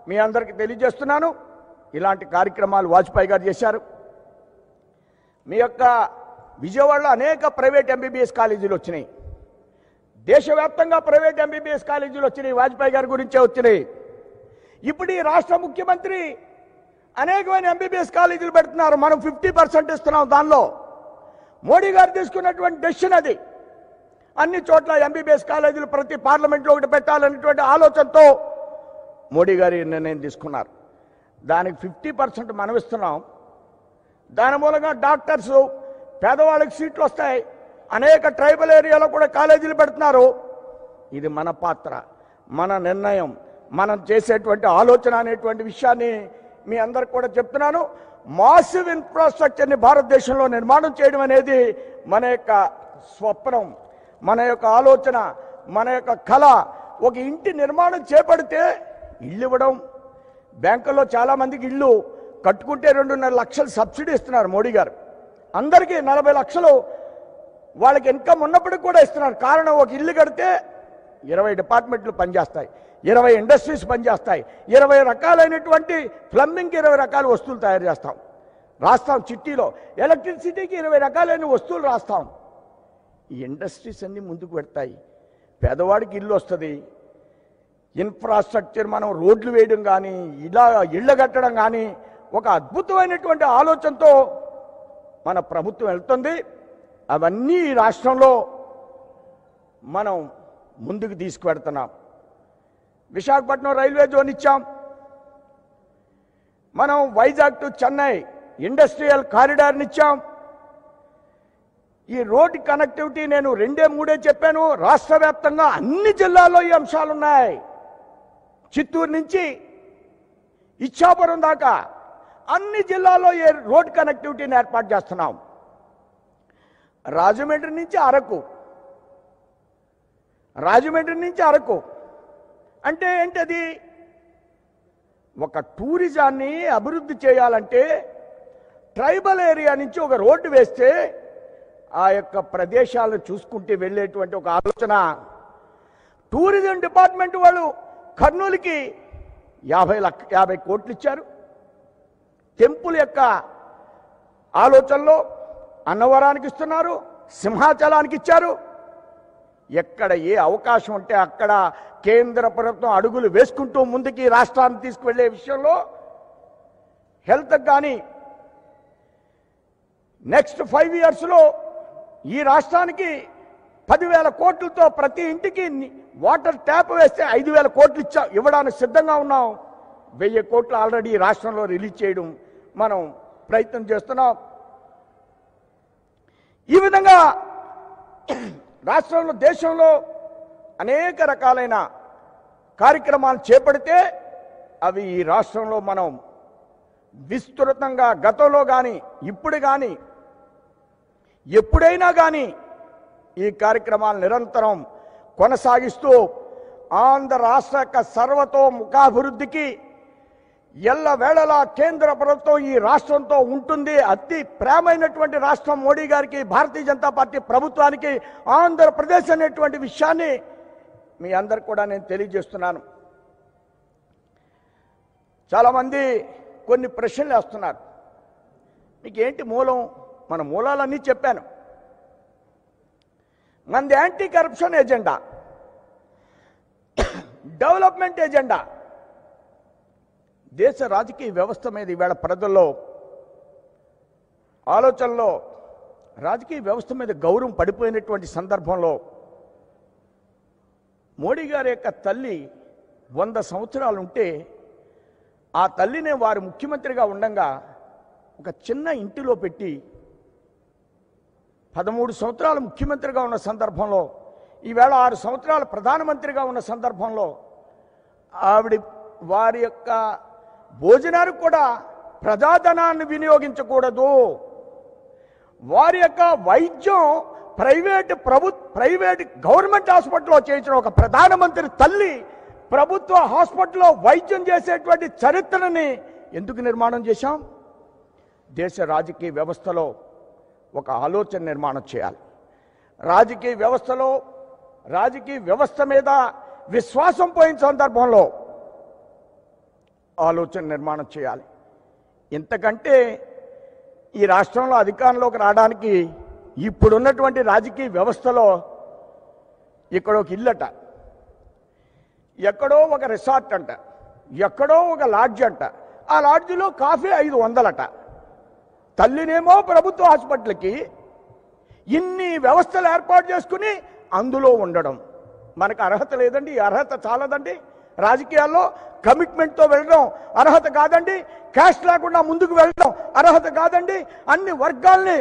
మీ అందరికీ తెలియజేస్తున్నాను. ఇలాంటి కార్యక్రమాలు వాజ్పేయి గారు చేశారు. మీ యొక్క విజయవాడలో అనేక ప్రైవేట్ ఎంబీబీఎస్ కాలేజీలు వచ్చినాయి. దేశవ్యాప్తంగా ప్రైవేట్ ఎంబీబీఎస్ కాలేజీలు వచ్చినాయి, వాజ్పేయి గారి గురించే వచ్చినాయి. ఇప్పుడు ఈ రాష్ట్ర ముఖ్యమంత్రి అనేకమైన ఎంబీబీఎస్ కాలేజీలు పెడుతున్నారు. మనం 50% ఇస్తున్నాం. దానిలో మోడీ గారు తీసుకున్నటువంటి డెసిషన్ అది. అన్ని చోట్ల ఎంబీబీఎస్ కాలేజీలు ప్రతి పార్లమెంట్లో ఒకటి పెట్టాలనేటువంటి ఆలోచనతో మోడీ గారు నిర్ణయం తీసుకున్నారు. దానికి 50% మనం ఇస్తున్నాం. దాని మూలంగా డాక్టర్స్, పేదవాళ్ళకి సీట్లు వస్తాయి. అనేక ట్రైబల్ ఏరియాలో కూడా కాలేజీలు పెడుతున్నారు. ఇది మన పాత్ర, మన నిర్ణయం, మనం చేసేటువంటి ఆలోచన అనేటువంటి విషయాన్ని మీ అందరికి కూడా చెప్తున్నాను. మాసివ్ ఇన్ఫ్రాస్ట్రక్చర్ని భారతదేశంలో నిర్మాణం చేయడం అనేది మన యొక్క స్వప్నం, మన యొక్క ఆలోచన, మన యొక్క కళ. ఒక ఇంటి నిర్మాణం చేపడితే ఇల్లు ఇవ్వడం, బ్యాంకుల్లో చాలామందికి ఇల్లు కట్టుకుంటే 2.5 లక్షలు సబ్సిడీ ఇస్తున్నారు మోడీ గారు. అందరికీ 40 లక్షలు వాళ్ళకి ఇన్కమ్ ఉన్నప్పటికీ కూడా ఇస్తున్నారు. కారణం, ఒక ఇల్లు కడితే 20 డిపార్ట్మెంట్లు పనిచేస్తాయి, 20 ఇండస్ట్రీస్ పనిచేస్తాయి, 20 రకాలైనటువంటి ప్లంబింగ్కి 20 రకాల వస్తువులు తయారు రాస్తాం చిట్టీలో. ఎలక్ట్రిసిటీకి 20 రకాలైన వస్తువులు రాస్తాం. ఈ ఇండస్ట్రీస్ అన్నీ ముందుకు పెడతాయి. పేదవాడికి ఇల్లు వస్తుంది, ఇన్ఫ్రాస్ట్రక్చర్ మనం రోడ్లు వేయడం కానీ ఇలా ఇళ్ళ కట్టడం కానీ ఒక అద్భుతమైనటువంటి ఆలోచనతో మన ప్రభుత్వం వెళ్తుంది. అవన్నీ ఈ రాష్ట్రంలో మనం ముందుకు తీసుకువెడుతున్నాం. విశాఖపట్నం రైల్వే జోన్ ఇచ్చాం, మనం వైజాగ్ టు చెన్నై ఇండస్ట్రియల్ కారిడార్ని ఇచ్చాం. ఈ రోడ్ కనెక్టివిటీ నేను 2-3 చెప్పాను. రాష్ట్ర వ్యాప్తంగా అన్ని జిల్లాల్లో ఈ అంశాలు ఉన్నాయి. చిత్తూరు నుంచి ఇచ్చాపురం దాకా అన్ని జిల్లాల్లో ఈ రోడ్ కనెక్టివిటీని ఏర్పాటు చేస్తున్నాం. రాజమండ్రి నుంచి అరకు అంటే ఏంటది? ఒక టూరిజాన్ని అభివృద్ధి చేయాలంటే ట్రైబల్ ఏరియా నుంచి ఒక రోడ్డు వేస్తే ఆ యొక్క ప్రదేశాలను చూసుకుంటే వెళ్ళేటువంటి ఒక ఆలోచన. టూరిజం డిపార్ట్మెంట్ వాళ్ళు కర్నూలుకి 50 కోట్లు ఇచ్చారు. టెంపుల్ యొక్క ఆలోచనలో అన్నవరానికి ఇస్తున్నారు, సింహాచలానికి ఇచ్చారు. ఎక్కడ ఏ అవకాశం ఉంటే అక్కడ కేంద్ర ప్రభుత్వం అడుగులు వేసుకుంటూ ముందుకి రాష్ట్రాన్ని తీసుకువెళ్లే విషయంలో హెల్త్ కానీ నెక్స్ట్ 5 ఇయర్స్లో ఈ రాష్ట్రానికి 10,000 కోట్లతో ప్రతి ఇంటికి వాటర్ ట్యాప్ వేస్తే 5,000 కోట్లు ఇవ్వడానికి సిద్ధంగా ఉన్నాం. 1000 కోట్లు ఆల్రెడీ రాష్ట్రంలో రిలీజ్ చేయడం మనం ప్రయత్నం చేస్తున్నాం. ఈ విధంగా రాష్ట్రంలో దేశంలో అనేక రకాలైన కార్యక్రమాలు చేపడితే అవి ఈ రాష్ట్రంలో మనం విస్తృతంగా గతంలో కానీ ఇప్పుడు కానీ ఎప్పుడైనా కానీ ఈ కార్యక్రమాలు నిరంతరం కొనసాగిస్తూ ఆంధ్ర రాష్ట్ర యొక్క సర్వతోముఖాభివృద్ధికి ఎల్లవేళలా కేంద్ర ప్రభుత్వం ఈ రాష్ట్రంతో ఉంటుంది. అతి ప్రేమైనటువంటి రాష్ట్రం మోడీ గారికి, భారతీయ జనతా పార్టీ ప్రభుత్వానికి ఆంధ్రప్రదేశ్ అనేటువంటి విషయాన్ని మీ అందరికి కూడా నేను తెలియజేస్తున్నాను. చాలామంది కొన్ని ప్రశ్నలు వేస్తున్నారు. మీకు ఏంటి మూలం? మన మూలాలన్నీ చెప్పాను. మనది anti corruption agenda, development agenda. దేశ రాజకీయ వ్యవస్థ మీద ఈవేళ ప్రజల్లో ఆలోచనలో రాజకీయ వ్యవస్థ మీద గౌరవం పడిపోయినటువంటి సందర్భంలో మోడీ గారి యొక్క తల్లి 100 సంవత్సరాలు ఉంటే ఆ తల్లినే వారు ముఖ్యమంత్రిగా ఉండగా ఒక చిన్న ఇంటిలో పెట్టి 13 సంవత్సరాలు ముఖ్యమంత్రిగా ఉన్న సందర్భంలో, ఈవేళ 6 సంవత్సరాలు ప్రధానమంత్రిగా ఉన్న సందర్భంలో వారి యొక్క భోజనానికి కూడా ప్రజాధనాన్ని వినియోగించకూడదు. వారి యొక్క వైద్యం ప్రైవేట్ గవర్నమెంట్ హాస్పిటల్లో చేయించిన ఒక ప్రధానమంత్రి తల్లి ప్రభుత్వ హాస్పిటల్లో వైద్యం చేసేటువంటి చరిత్రని ఎందుకు నిర్మాణం చేశాం? దేశ రాజకీయ వ్యవస్థలో ఒక ఆలోచన నిర్మాణం చేయాలి. రాజకీయ వ్యవస్థ మీద విశ్వాసం పోయిన సందర్భంలో ఆలోచన నిర్మాణం చేయాలి. ఇంతకంటే ఈ రాష్ట్రంలో అధికారంలోకి రావడానికి ఇప్పుడున్నటువంటి రాజకీయ వ్యవస్థలో ఇక్కడ ఒక ఇల్లట, ఎక్కడో ఒక రిసార్ట్ అంట, ఎక్కడో ఒక లాడ్జ్ అంట, ఆ లాడ్జిలో కాఫీ 500 తల్లినేమో ప్రభుత్వ హాస్పిటల్కి ఇన్ని వ్యవస్థలు ఏర్పాటు చేసుకుని అందులో ఉండడం మనకు అర్హత లేదండి. ఈ అర్హత చాలదండి. రాజకీయాల్లో కమిట్మెంట్తో వెళ్ళడం అర్హత కాదండి. క్యాష్ లేకుండా ముందుకు వెళ్ళడం అర్హత కాదండి. అన్ని వర్గాల్ని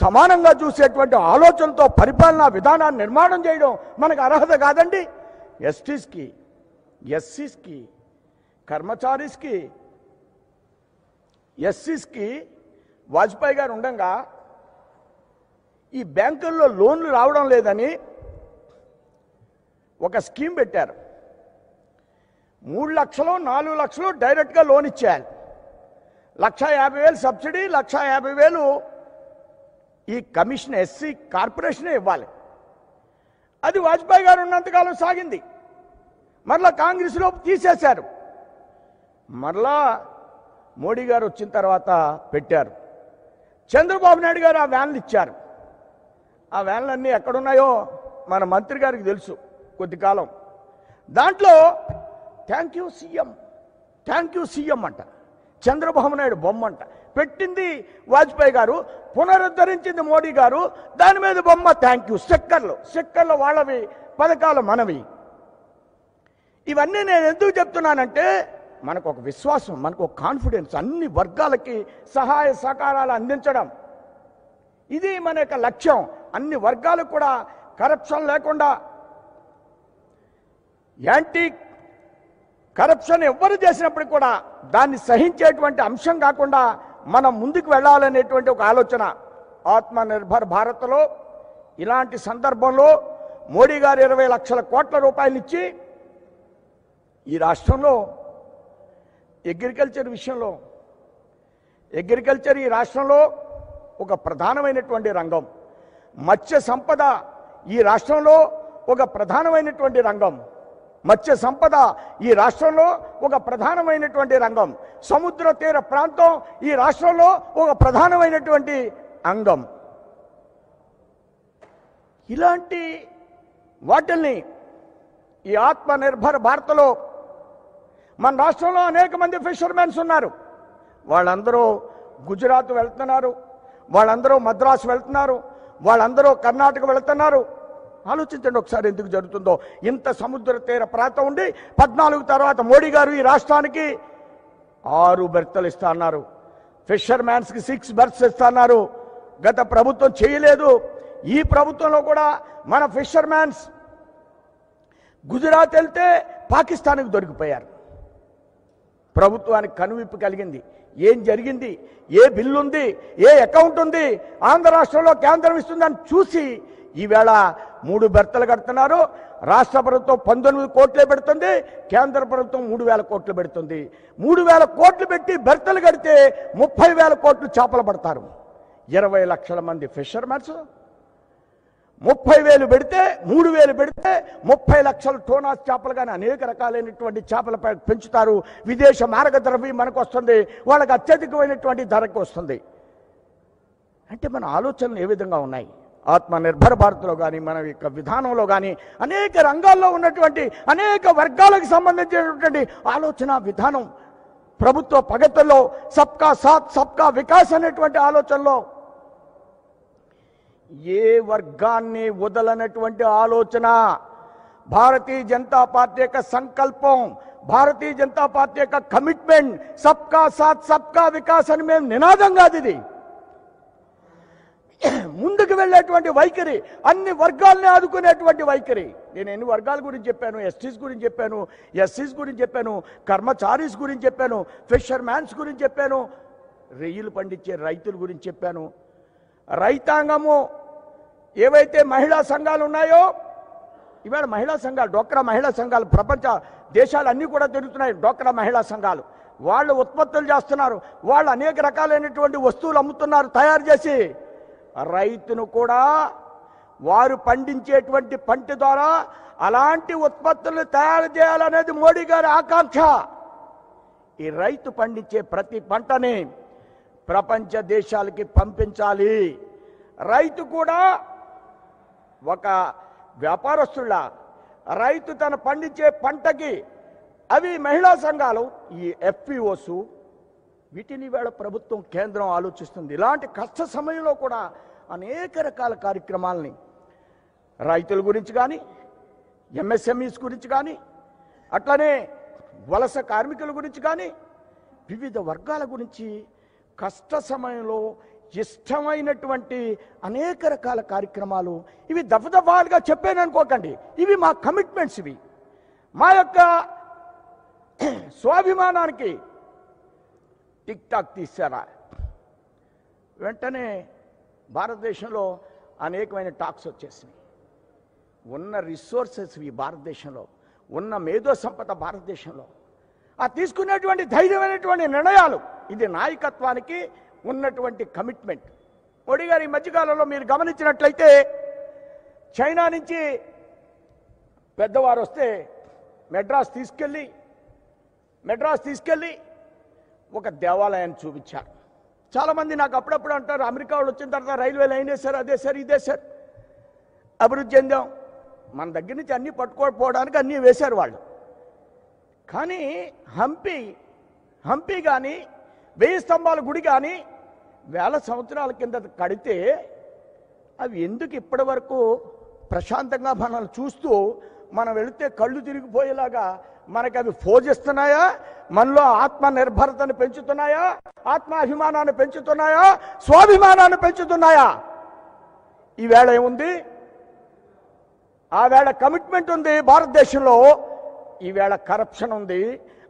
సమానంగా చూసేటువంటి ఆలోచనతో పరిపాలనా విధానాన్ని నిర్మాణం చేయడం మనకు అర్హత కాదండి. ఎస్టీస్కి, ఎస్సీస్కి, కర్మచారీస్కి, ఎస్సీస్కి వాజ్పేయి గారు ఉండగా ఈ బ్యాంకుల్లో లోన్లు రావడం లేదని ఒక స్కీమ్ పెట్టారు. 3 లక్షలు 4 లక్షలు డైరెక్ట్గా లోన్ ఇచ్చేయాలి. 1,50,000 సబ్సిడీ, 1,50,000 ఈ కమిషన్ ఎస్సీ కార్పొరేషనే ఇవ్వాలి. అది వాజ్పేయి గారు ఉన్నంతకాలం సాగింది. మరలా కాంగ్రెస్లో తీసేశారు. మరలా మోడీ గారు వచ్చిన తర్వాత పెట్టారు. చంద్రబాబు నాయుడు గారు ఆ వ్యాన్లు ఇచ్చారు. ఆ వ్యాన్లన్నీ ఎక్కడున్నాయో మన మంత్రి గారికి తెలుసు. కొద్ది కాలం. దాంట్లో థ్యాంక్ యూ సీఎం అంట, చంద్రబాబు నాయుడు బొమ్మ అంట, పెట్టింది వాజ్పేయి గారు, పునరుద్ధరించింది మోడీ గారు, దాని మీద బొమ్మ థ్యాంక్ యూ. స్టిక్కర్లు వాళ్ళవి, పథకాలు మనవి. ఇవన్నీ నేను ఎందుకు చెప్తున్నానంటే మనకు ఒక విశ్వాసం, మనకు ఒక కాన్ఫిడెన్స్, అన్ని వర్గాలకి సహాయ సహకారాలు అందించడం, ఇది మన యొక్క లక్ష్యం. అన్ని వర్గాలకు కూడా కరప్షన్ లేకుండా, యాంటీ కరప్షన్ ఎవ్వరు చేసినప్పుడు కూడా దాన్ని సహించేటువంటి అంశం కాకుండా మనం ముందుకు వెళ్ళాలనేటువంటి ఒక ఆలోచన. ఆత్మనిర్భర్ భారత్లో ఇలాంటి సందర్భంలో మోడీ గారు 20 లక్షల కోట్ల రూపాయలు ఇచ్చి ఈ రాష్ట్రంలో అగ్రికల్చర్ విషయంలో, ఈ రాష్ట్రంలో ఒక ప్రధానమైనటువంటి రంగం, మత్స్య సంపద ఈ రాష్ట్రంలో ఒక ప్రధానమైనటువంటి రంగం, సముద్ర తీర ప్రాంతం ఈ రాష్ట్రంలో ఒక ప్రధానమైనటువంటి అంగం. ఇలాంటి వాటిల్ని ఈ ఆత్మనిర్భర్ భారత్లో మన రాష్ట్రంలో అనేక మంది ఫిషర్మెన్స్ ఉన్నారు. వాళ్ళందరూ గుజరాత్ వెళ్తున్నారు, వాళ్ళందరూ మద్రాసు వెళ్తున్నారు, వాళ్ళందరూ కర్ణాటక వెళ్తున్నారు. ఆలోచించండి ఒకసారి ఎందుకు జరుగుతుందో. ఇంత సముద్ర తీర ప్రాంతం ఉండి 14 తర్వాత మోడీ గారు ఈ రాష్ట్రానికి 6 బెర్తలు ఇస్తా అన్నారు, ఫిషర్మ్యాన్స్కి 6 బెర్త్స్ ఇస్తా అన్నారు. గత ప్రభుత్వం చేయలేదు. ఈ ప్రభుత్వంలో కూడా మన ఫిషర్మ్యాన్స్ గుజరాత్ వెళ్తే పాకిస్తాన్కి దొరికిపోయారు. ప్రభుత్వానికి కనువిప్పు కలిగింది. ఏం జరిగింది, ఏ బిల్లు ఉంది, ఏ అకౌంట్ ఉంది, ఆంధ్ర రాష్ట్రంలో కేంద్రం ఇస్తుందని చూసి ఈవేళ 3 బెర్తలు కడుతున్నారు. రాష్ట్ర ప్రభుత్వం 19 కోట్లే పెడుతుంది, కేంద్ర ప్రభుత్వం 3,000 కోట్లు పెడుతుంది. 3,000 కోట్లు పెట్టి బెర్తలు కడితే 30,000 కోట్లు చేపలు పడతారు. 20 లక్షల మంది ఫిషర్మెన్స్ 30,000 పెడితే 3,000 పెడితే 30 లక్షల టోనాస్ చేపలు కానీ అనేక రకాలైనటువంటి చేపల పెంచుతారు. విదేశ మార్గద్రవ్యం మనకు వస్తుంది, వాళ్ళకి అత్యధికమైనటువంటి ధరకు వస్తుంది. అంటే మన ఆలోచనలు ఏ విధంగా ఉన్నాయి? ఆత్మనిర్భర్ భారత్లో కానీ మన యొక్క విధానంలో కానీ అనేక రంగాల్లో ఉన్నటువంటి అనేక వర్గాలకు సంబంధించినటువంటి ఆలోచన విధానం, ప్రభుత్వ ప్రగతిలో సబ్కా సాత్ సబ్కా వికాస్ అనేటువంటి ఆలోచనలో ఏ వర్గాన్ని వదలనటువంటి ఆలోచన. భారతీయ జనతా పార్టీ యొక్క సంకల్పం, భారతీయ జనతా పార్టీ యొక్క కమిట్మెంట్ సబ్కా సాత్ సబ్కా వికాస్ అని మేము నినాదం కాదు ఇది. ముందుకు వెళ్ళేటువంటి వైఖరి, అన్ని వర్గాల్ని ఆదుకునేటువంటి వైఖరి. నేను ఎన్ని వర్గాల గురించి చెప్పాను, ఎస్టీస్ గురించి చెప్పాను, ఎస్సీస్ గురించి చెప్పాను, కర్మచారీస్ గురించి చెప్పాను, ఫిషర్మ్యాన్స్ గురించి చెప్పాను, రొయ్యలు పండించే రైతుల గురించి చెప్పాను. రైతాంగము ఏవైతే మహిళా సంఘాలు ఉన్నాయో, ఇవాళ మహిళా సంఘాలు, డోక్రా మహిళా సంఘాలు ప్రపంచ దేశాలన్నీ కూడా తిరుగుతున్నాయి. డోక్రా మహిళా సంఘాలు వాళ్ళు ఉత్పత్తులు చేస్తున్నారు, వాళ్ళు అనేక రకాలైనటువంటి వస్తువులు అమ్ముతున్నారు తయారు చేసి. రైతును కూడా వారు పండించేటువంటి పంట ద్వారా అలాంటి ఉత్పత్తులను తయారు చేయాలనేది మోడీ గారి ఆకాంక్ష. ఈ రైతు పండించే ప్రతి పంటని ప్రపంచ దేశాలకి పంపించాలి. రైతు కూడా ఒక వ్యాపారస్తుల, రైతు తన పండించే పంటకి అవి మహిళా సంఘాలు, ఈ ఎఫ్పిఓస్, వీటిని వేళ ప్రభుత్వం కేంద్రం ఆలోచిస్తుంది. ఇలాంటి కష్ట సమయంలో కూడా అనేక రకాల కార్యక్రమాలని రైతుల గురించి కానీ, ఎంఎస్ఎంఈస్ గురించి కానీ, అట్లనే వలస కార్మికుల గురించి కానీ, వివిధ వర్గాల గురించి కష్ట సమయంలో ఇష్టమైనటువంటి అనేక రకాల కార్యక్రమాలు. ఇవి దఫదఫాలుగా చెప్పాను అనుకోకండి, ఇవి మా కమిట్మెంట్స్, ఇవి మా యొక్క స్వాభిమానానికి టిక్ టాక్ తీశారా. వెంటనే భారతదేశంలో అనేకమైన టాక్స్ వచ్చేసినాయి. ఉన్న రిసోర్సెస్ ఈ భారతదేశంలో, ఉన్న మేధో సంపద భారతదేశంలో, ఆ తీసుకునేటువంటి ధైర్యమైనటువంటి నిర్ణయాలు, ఇది నాయకత్వానికి ఉన్నటువంటి కమిట్మెంట్. మోడీ గారు ఈ మధ్యకాలంలో మీరు గమనించినట్లయితే చైనా నుంచి పెద్దవారు వస్తే మెడ్రాస్ తీసుకెళ్ళి ఒక దేవాలయాన్ని చూపించారు. చాలామంది నాకు అప్పుడప్పుడు అంటారు, అమెరికా వాళ్ళు వచ్చిన తర్వాత రైల్వే లైన్ వేశారు, అదే సార్ ఇదే సార్, అభివృద్ధి చెందాం. మన దగ్గర నుంచి అన్నీ పట్టుకోకపోవడానికి అన్నీ వేశారు వాళ్ళు. కానీ హంపి కానీ 1000 స్తంభాల గుడి కానీ 1000 సంవత్సరాల కింద కడితే అవి ఎందుకు ఇప్పటి వరకు ప్రశాంతంగా మనల్ని చూస్తూ మనం వెళితే కళ్ళు తిరిగిపోయేలాగా మనకి అవి ఫోజిస్తున్నాయా? మనలో ఆత్మ నిర్భరతను పెంచుతున్నాయా? ఆత్మాభిమానాన్ని పెంచుతున్నాయా? స్వాభిమానాన్ని పెంచుతున్నాయా? ఈవేళ ఏముంది? ఆ వేళ కమిట్మెంట్ ఉంది భారతదేశంలో, ఈవేళ కరప్షన్ ఉంది.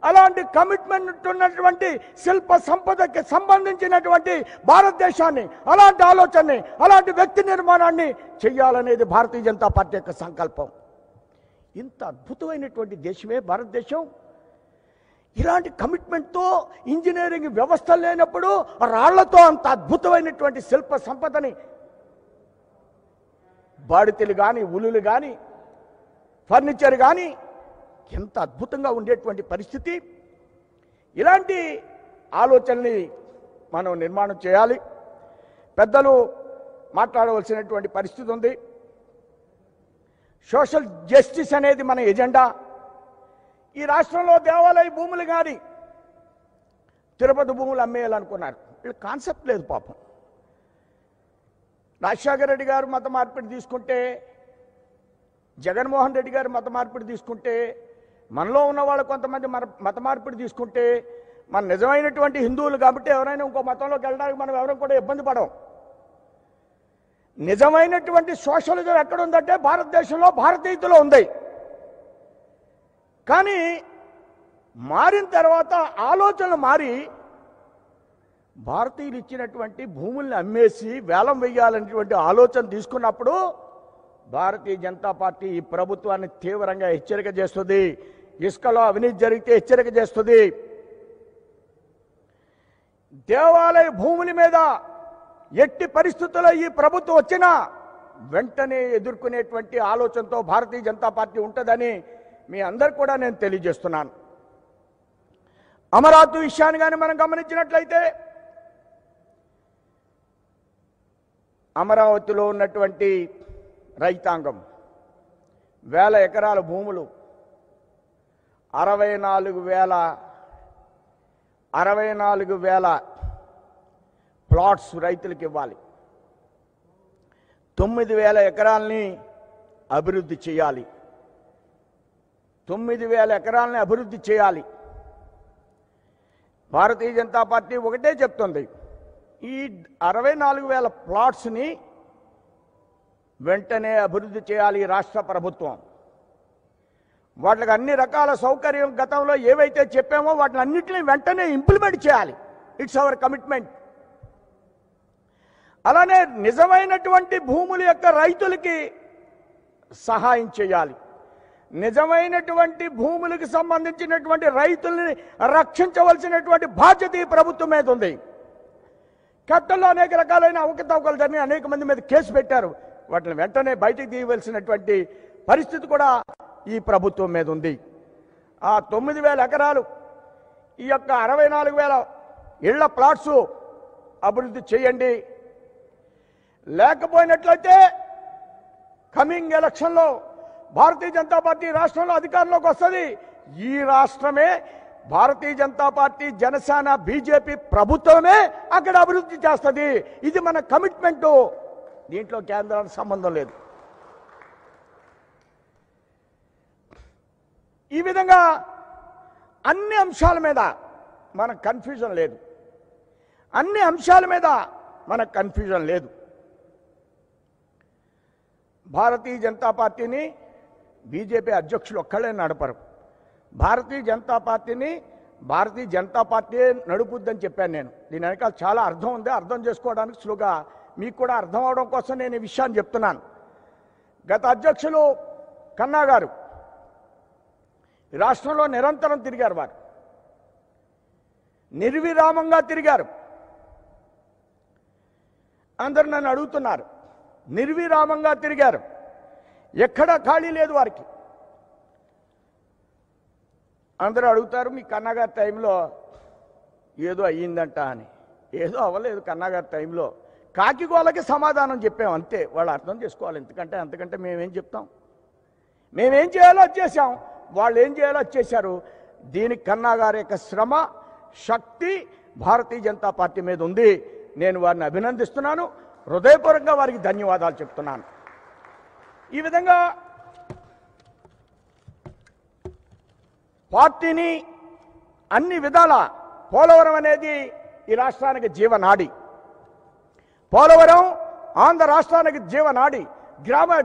అలాంటి కమిట్మెంట్ ఉన్నటువంటి శిల్ప సంపదకి సంబంధించినటువంటి భారతదేశాన్ని, అలాంటి ఆలోచనని, అలాంటి వ్యక్తి నిర్మాణాన్ని చెయ్యాలనేది భారతీయ జనతా పార్టీ యొక్క సంకల్పం. ఇంత అద్భుతమైనటువంటి దేశమే భారతదేశం. ఇలాంటి కమిట్మెంట్తో ఇంజనీరింగ్ వ్యవస్థ లేనప్పుడు రాళ్లతో అంత అద్భుతమైనటువంటి శిల్ప సంపదని, బాడితెలు కానీ, ఉలులు కానీ, ఫర్నిచర్ కానీ ఎంత అద్భుతంగా ఉండేటువంటి పరిస్థితి. ఇలాంటి ఆలోచనని మనం నిర్మాణం చేయాలి. పెద్దలు మాట్లాడవలసినటువంటి పరిస్థితి ఉంది. సోషల్ జస్టిస్ అనేది మన ఎజెండా. ఈ రాష్ట్రంలో దేవాలయ భూములు కానీ తిరుపతి భూములు అమ్మేయాలనుకున్నారు. వీళ్ళ కాన్సెప్ట్ లేదు పాపం. రాజశేఖర రెడ్డి గారు మత మార్పిడి తీసుకుంటే, జగన్మోహన్ రెడ్డి గారు మత మార్పిడి తీసుకుంటే, మనలో ఉన్న వాళ్ళు కొంతమంది మత మార్పిడి తీసుకుంటే, మన నిజమైనటువంటి హిందువులు కాబట్టి ఎవరైనా ఇంకో మతంలోకి వెళ్ళడానికి మనం ఎవరైనా కూడా ఇబ్బంది పడం. నిజమైనటువంటి సోషలిజం ఎక్కడుందంటే భారతదేశంలో, భారతీయులో ఉంది. కానీ మారిన తర్వాత ఆలోచనలు మారి భారతీయులు ఇచ్చినటువంటి భూముల్ని అమ్మేసి వేలం వేయాలనేటువంటి ఆలోచన తీసుకున్నప్పుడు భారతీయ జనతా పార్టీ ఈ ప్రభుత్వాన్ని తీవ్రంగా హెచ్చరిక చేస్తుంది. ఇసుకలో అవినీతి జరిగితే హెచ్చరిక చేస్తుంది. దేవాలయ భూముల మీద ఎట్టి పరిస్థితుల్లో ఈ ప్రభుత్వం వచ్చినా వెంటనే ఎదుర్కొనేటువంటి ఆలోచనతో భారతీయ జనతా పార్టీ ఉంటుందని మీ అందరు కూడా నేను తెలియజేస్తున్నాను. అమరావతి విషయాన్ని కానీ మనం గమనించినట్లయితే, అమరావతిలో ఉన్నటువంటి రైతాంగం 1000 ఎకరాల భూములు 64,000 ప్లాట్స్ రైతులకు ఇవ్వాలి. 9,000 ఎకరాలని అభివృద్ధి చేయాలి. 9,000 ఎకరాలని అభివృద్ధి చేయాలి. భారతీయ జనతా పార్టీ ఒకటే చెప్తుంది, ఈ 64,000 ప్లాట్స్ని వెంటనే అభివృద్ధి చేయాలి రాష్ట్ర ప్రభుత్వం. వాటికి అన్ని రకాల సౌకర్యం గతంలో ఏవైతే చెప్పామో వాటిని అన్నింటినీ వెంటనే ఇంప్లిమెంట్ చేయాలి. It's our commitment. అలానే నిజమైనటువంటి భూముల యొక్క రైతులకి సహాయం చేయాలి. నిజమైనటువంటి భూములకు సంబంధించినటువంటి రైతుల్ని రక్షించవలసినటువంటి బాధ్యత ఈ ప్రభుత్వం మీద ఉంది. చట్టంలో అనేక రకాలైన అవకతవకలు జరిగి అనేక మంది మీద కేసు పెట్టారు. వాటిని వెంటనే బయటికి తీయవలసినటువంటి పరిస్థితి కూడా ఈ ప్రభుత్వం మీద ఉంది. ఆ 9,000 ఎకరాలు, ఈ యొక్క 64,000 ఇళ్ల ప్లాట్స్ అభివృద్ధి చేయండి. లేకపోయినట్లయితే కమింగ్ ఎలక్షన్లో భారతీయ జనతా పార్టీ రాష్ట్రంలో అధికారంలోకి వస్తుంది. ఈ రాష్ట్రమే భారతీయ జనతా పార్టీ, జనసేన, బీజేపీ ప్రభుత్వమే అక్కడ అభివృద్ధి చేస్తుంది. ఇది మన కమిట్మెంటు. దీంట్లో కేంద్రానికి సంబంధం లేదు. ఈ విధంగా అన్ని అంశాల మీద మనకు కన్ఫ్యూజన్ లేదు. అన్ని అంశాల మీద మనకు కన్ఫ్యూజన్ లేదు. భారతీయ జనతా పార్టీని బీజేపీ అధ్యక్షులు ఒక్కళ్ళే నడపరు. భారతీయ జనతా పార్టీని భారతీయ జనతా పార్టీ నడుపుద్దని చెప్పాను నేను. దీని వెనకాల చాలా అర్థం ఉంది. అర్థం చేసుకోవడానికి సులువుగా మీకు కూడా అర్థం అవడం కోసం నేను ఈ విషయాన్ని చెప్తున్నాను. గత అధ్యక్షులు కన్నా గారు రాష్ట్రంలో నిరంతరం తిరిగారు. వారు నిర్విరామంగా తిరిగారు. అందరు నన్ను అడుగుతున్నారు, నిర్విరామంగా తిరిగారు. ఎక్కడా ఖాళీ లేదు వారికి. అందరూ అడుగుతారు, మీ కన్నగారి టైంలో ఏదో అయ్యిందంట అని. ఏదో అవ్వలేదు కన్నగారి టైంలో. కాకిగోలకి సమాధానం చెప్పాం అంతే. వాళ్ళు అర్థం చేసుకోవాలి. అంతకంటే మేమేం చెప్తాం? మేమేం చేయాలో అది చేశాం, వాళ్ళు ఏం చేయాలో అది చేశారు. దీనికి కన్నా గారి యొక్క శ్రమ, శక్తి భారతీయ జనతా పార్టీ మీద ఉంది. నేను వారిని అభినందిస్తున్నాను, హృదయపూర్వకంగా వారికి ధన్యవాదాలు చెప్తున్నాను. ఈ విధంగా పార్టీని అన్ని విధాల పోలవరం అనేది ఈ రాష్ట్రానికి జీవనాడి. పోలవరం ఆంధ్ర రాష్ట్రానికి జీవనాడి.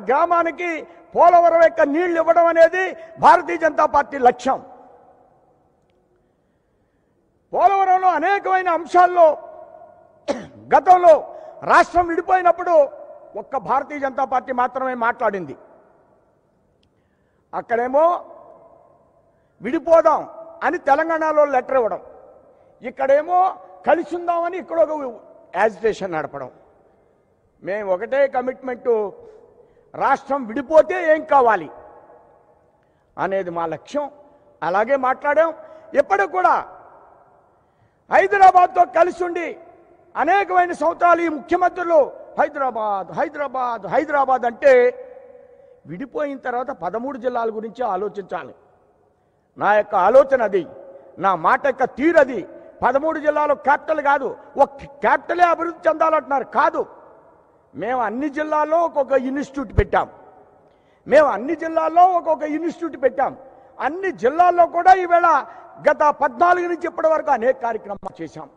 గ్రామానికి పోలవరం యొక్క నీళ్లు ఇవ్వడం అనేది భారతీయ జనతా పార్టీ లక్ష్యం. పోలవరంలో అనేకమైన అంశాల్లో గతంలో రాష్ట్రం విడిపోయినప్పుడు ఒక్క భారతీయ జనతా పార్టీ మాత్రమే మాట్లాడింది. అక్కడేమో విడిపోదాం అని తెలంగాణలో లెటర్ ఇవ్వడం, ఇక్కడేమో కలిసి ఉందామని ఇక్కడ ఒక యాజిటేషన్ నడపడం. మేము ఒకటే కమిట్మెంటు, రాష్ట్రం విడిపోతే ఏం కావాలి అనేది మా లక్ష్యం. అలాగే మాట్లాడాం. ఎప్పటికి కూడా హైదరాబాద్తో కలిసి ఉండి అనేకమైన సంవత్సరాలు ఈ ముఖ్యమంత్రులు హైదరాబాద్ హైదరాబాద్ హైదరాబాద్ అంటే విడిపోయిన తర్వాత 13 జిల్లాల గురించి ఆలోచించాలి. నా యొక్క ఆలోచన అది, నా మాట యొక్క తీరది. 13 జిల్లాలు క్యాపిటల్ కాదు, ఒక క్యాపిటలే అభివృద్ధి చెందాలంటున్నారు. కాదు, మేము అన్ని జిల్లాల్లో ఒక్కొక్క ఇన్స్టిట్యూట్ పెట్టాం. అన్ని జిల్లాల్లో కూడా ఈవేళ గత 14 నుంచి ఇప్పటి వరకు అనేక కార్యక్రమాలు చేశాం.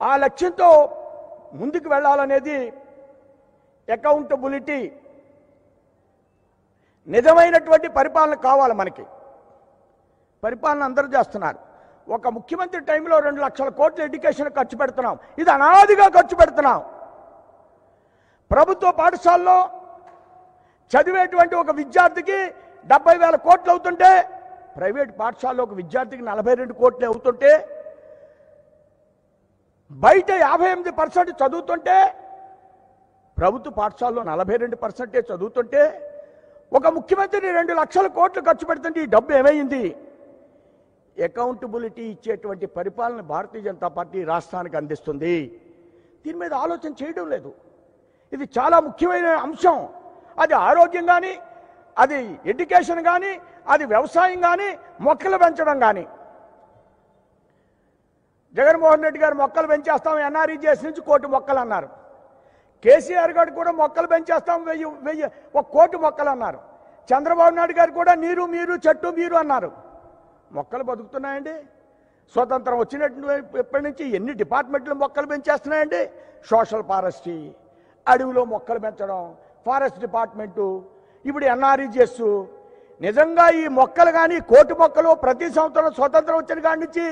ఆ లక్ష్యంతో ముందుకు వెళ్ళాలనేది అకౌంటబిలిటీ, నిజమైనటువంటి పరిపాలన కావాలి మనకి. పరిపాలన అందరూ చేస్తున్నారు. ఒక ముఖ్యమంత్రి టైంలో 2 లక్షల కోట్ల ఎడ్యుకేషన్ ఖర్చు పెడుతున్నాం. ఇది అనాదిగా ఖర్చు పెడుతున్నాం. ప్రభుత్వ పాఠశాలలో చదివేటువంటి ఒక విద్యార్థికి 70,000 కోట్లు అవుతుంటే, ప్రైవేట్ పాఠశాలలో ఒక విద్యార్థికి 42 కోట్లు అవుతుంటే, బయట 58% చదువుతుంటే, ప్రభుత్వ పాఠశాలలో 42% చదువుతుంటే, ఒక ముఖ్యమంత్రిని 2 లక్షల కోట్లు ఖర్చు పెడుతుంటే ఈ డబ్బు ఏమైంది? అకౌంటబిలిటీ ఇచ్చేటువంటి పరిపాలన భారతీయ జనతా పార్టీ రాష్ట్రానికి అందిస్తుంది. దీని మీద ఆలోచన చేయడం లేదు. ఇది చాలా ముఖ్యమైన అంశం. అది ఆరోగ్యం కానీ, అది ఎడ్యుకేషన్ కానీ, అది వ్యవసాయం కానీ, మొక్కలు పెంచడం కానీ. జగన్మోహన్ రెడ్డి గారు మొక్కలు పెంచేస్తాం ఎన్ఆర్ఈజీఎస్ నుంచి 1 కోటి మొక్కలు అన్నారు. కేసీఆర్ గారు కూడా మొక్కలు పెంచేస్తాం 1 కోటి మొక్కలు అన్నారు. చంద్రబాబు నాయుడు గారు కూడా నీరు మీరు చెట్టు మీరు అన్నారు. మొక్కలు బతుకుతున్నాయండి? స్వతంత్రం వచ్చినప్పటి నుంచి ఎన్ని డిపార్ట్మెంట్లు మొక్కలు పెంచేస్తున్నాయండి? సోషల్ ఫారెస్ట్రీ, అడవిలో మొక్కలు పెంచడం, ఫారెస్ట్ డిపార్ట్మెంటు, ఇప్పుడు ఎన్ఆర్ఈజీఎస్. నిజంగా ఈ మొక్కలు కానీ 1 కోటి మొక్కలు ప్రతి సంవత్సరం స్వతంత్రం వచ్చిన కాడి నుంచి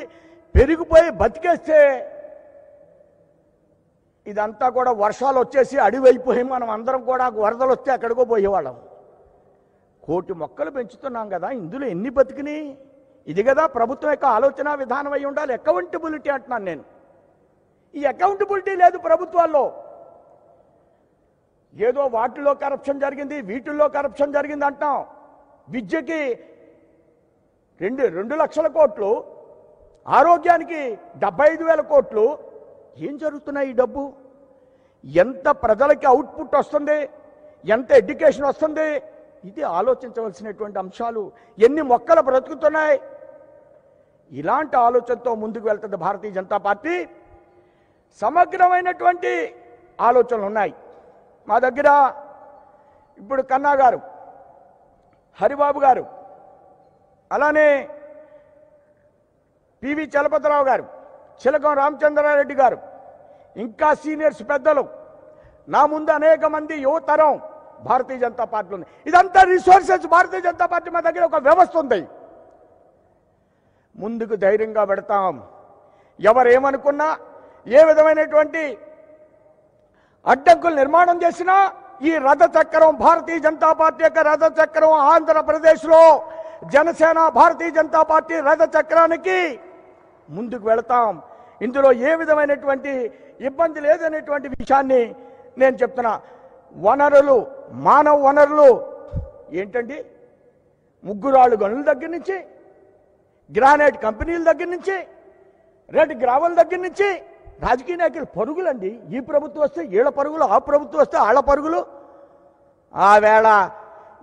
పెరిగిపోయి బతికేస్తే ఇదంతా కూడా వర్షాలు వచ్చేసి అడవి అయిపోయి మనం అందరం కూడా వరదలు వస్తే ఎక్కడికో పోయేవాళ్ళం. 1 కోటి మొక్కలు పెంచుతున్నాం కదా, ఇందులో ఎన్ని బతికినాయి? ఇది కదా ప్రభుత్వం యొక్క ఆలోచన విధానం అయి ఉండాలి. అకౌంటబిలిటీ అంటున్నాను నేను. ఈ అకౌంటబిలిటీ లేదు ప్రభుత్వాల్లో. ఏదో వాటిల్లో కరప్షన్ జరిగింది, వీటిల్లో కరప్షన్ జరిగింది అంటాం. విద్యకి 2 లక్షల కోట్లు, ఆరోగ్యానికి 75,000 కోట్లు. ఏం జరుగుతున్నాయి? ఈ డబ్బు ఎంత ప్రజలకి అవుట్పుట్ వస్తుంది, ఎంత ఎడ్యుకేషన్ వస్తుంది? ఇది ఆలోచించవలసినటువంటి అంశాలు. ఎన్ని మొక్కలు బ్రతుకుతున్నాయి? ఇలాంటి ఆలోచనతో ముందుకు వెళ్తుంది భారతీయ జనతా పార్టీ. సమగ్రమైనటువంటి ఆలోచనలు ఉన్నాయి మా దగ్గర. ఇప్పుడు కన్నా గారు, హరిబాబు గారు, అలానే పివి చలపతిరావు గారు, చిలకం రామచంద్రారెడ్డి గారు, ఇంకా సీనియర్స్ పెద్దలు, నా ముందు అనేక మంది యువతరం భారతీయ జనతా పార్టీ ఉంది. ఇదంతా రిసోర్సెస్ భారతీయ జనతా పార్టీ మా దగ్గర ఒక వ్యవస్థ ఉంది. ముందుకు ధైర్యంగా పెడతాం. ఎవరేమనుకున్నా, ఏ విధమైనటువంటి అడ్డంకులు నిర్మాణం చేసినా ఈ రథ చక్రం, భారతీయ జనతా పార్టీ యొక్క రథ చక్రం ఆంధ్రప్రదేశ్లో జనసేన భారతీయ జనతా పార్టీ రథ చక్రానికి ముందుకు వెళతాం. ఇందులో ఏ విధమైనటువంటి ఇబ్బంది లేదనేటువంటి విషయాన్ని నేను చెప్తున్నా. వనరులు, మానవ వనరులు ఏంటండి? ముగ్గురాళ్ళు గనుల దగ్గర నుంచి, గ్రానైట్ కంపెనీల దగ్గర నుంచి, రెడ్ గ్రావెల్ దగ్గర నుంచి రాజకీయ నాయకులు పరుగులండి. ఈ ప్రభుత్వం వస్తే వీళ్ళ పరుగులు, ఆ ప్రభుత్వం వస్తే వాళ్ళ పరుగులు. ఆ వేళ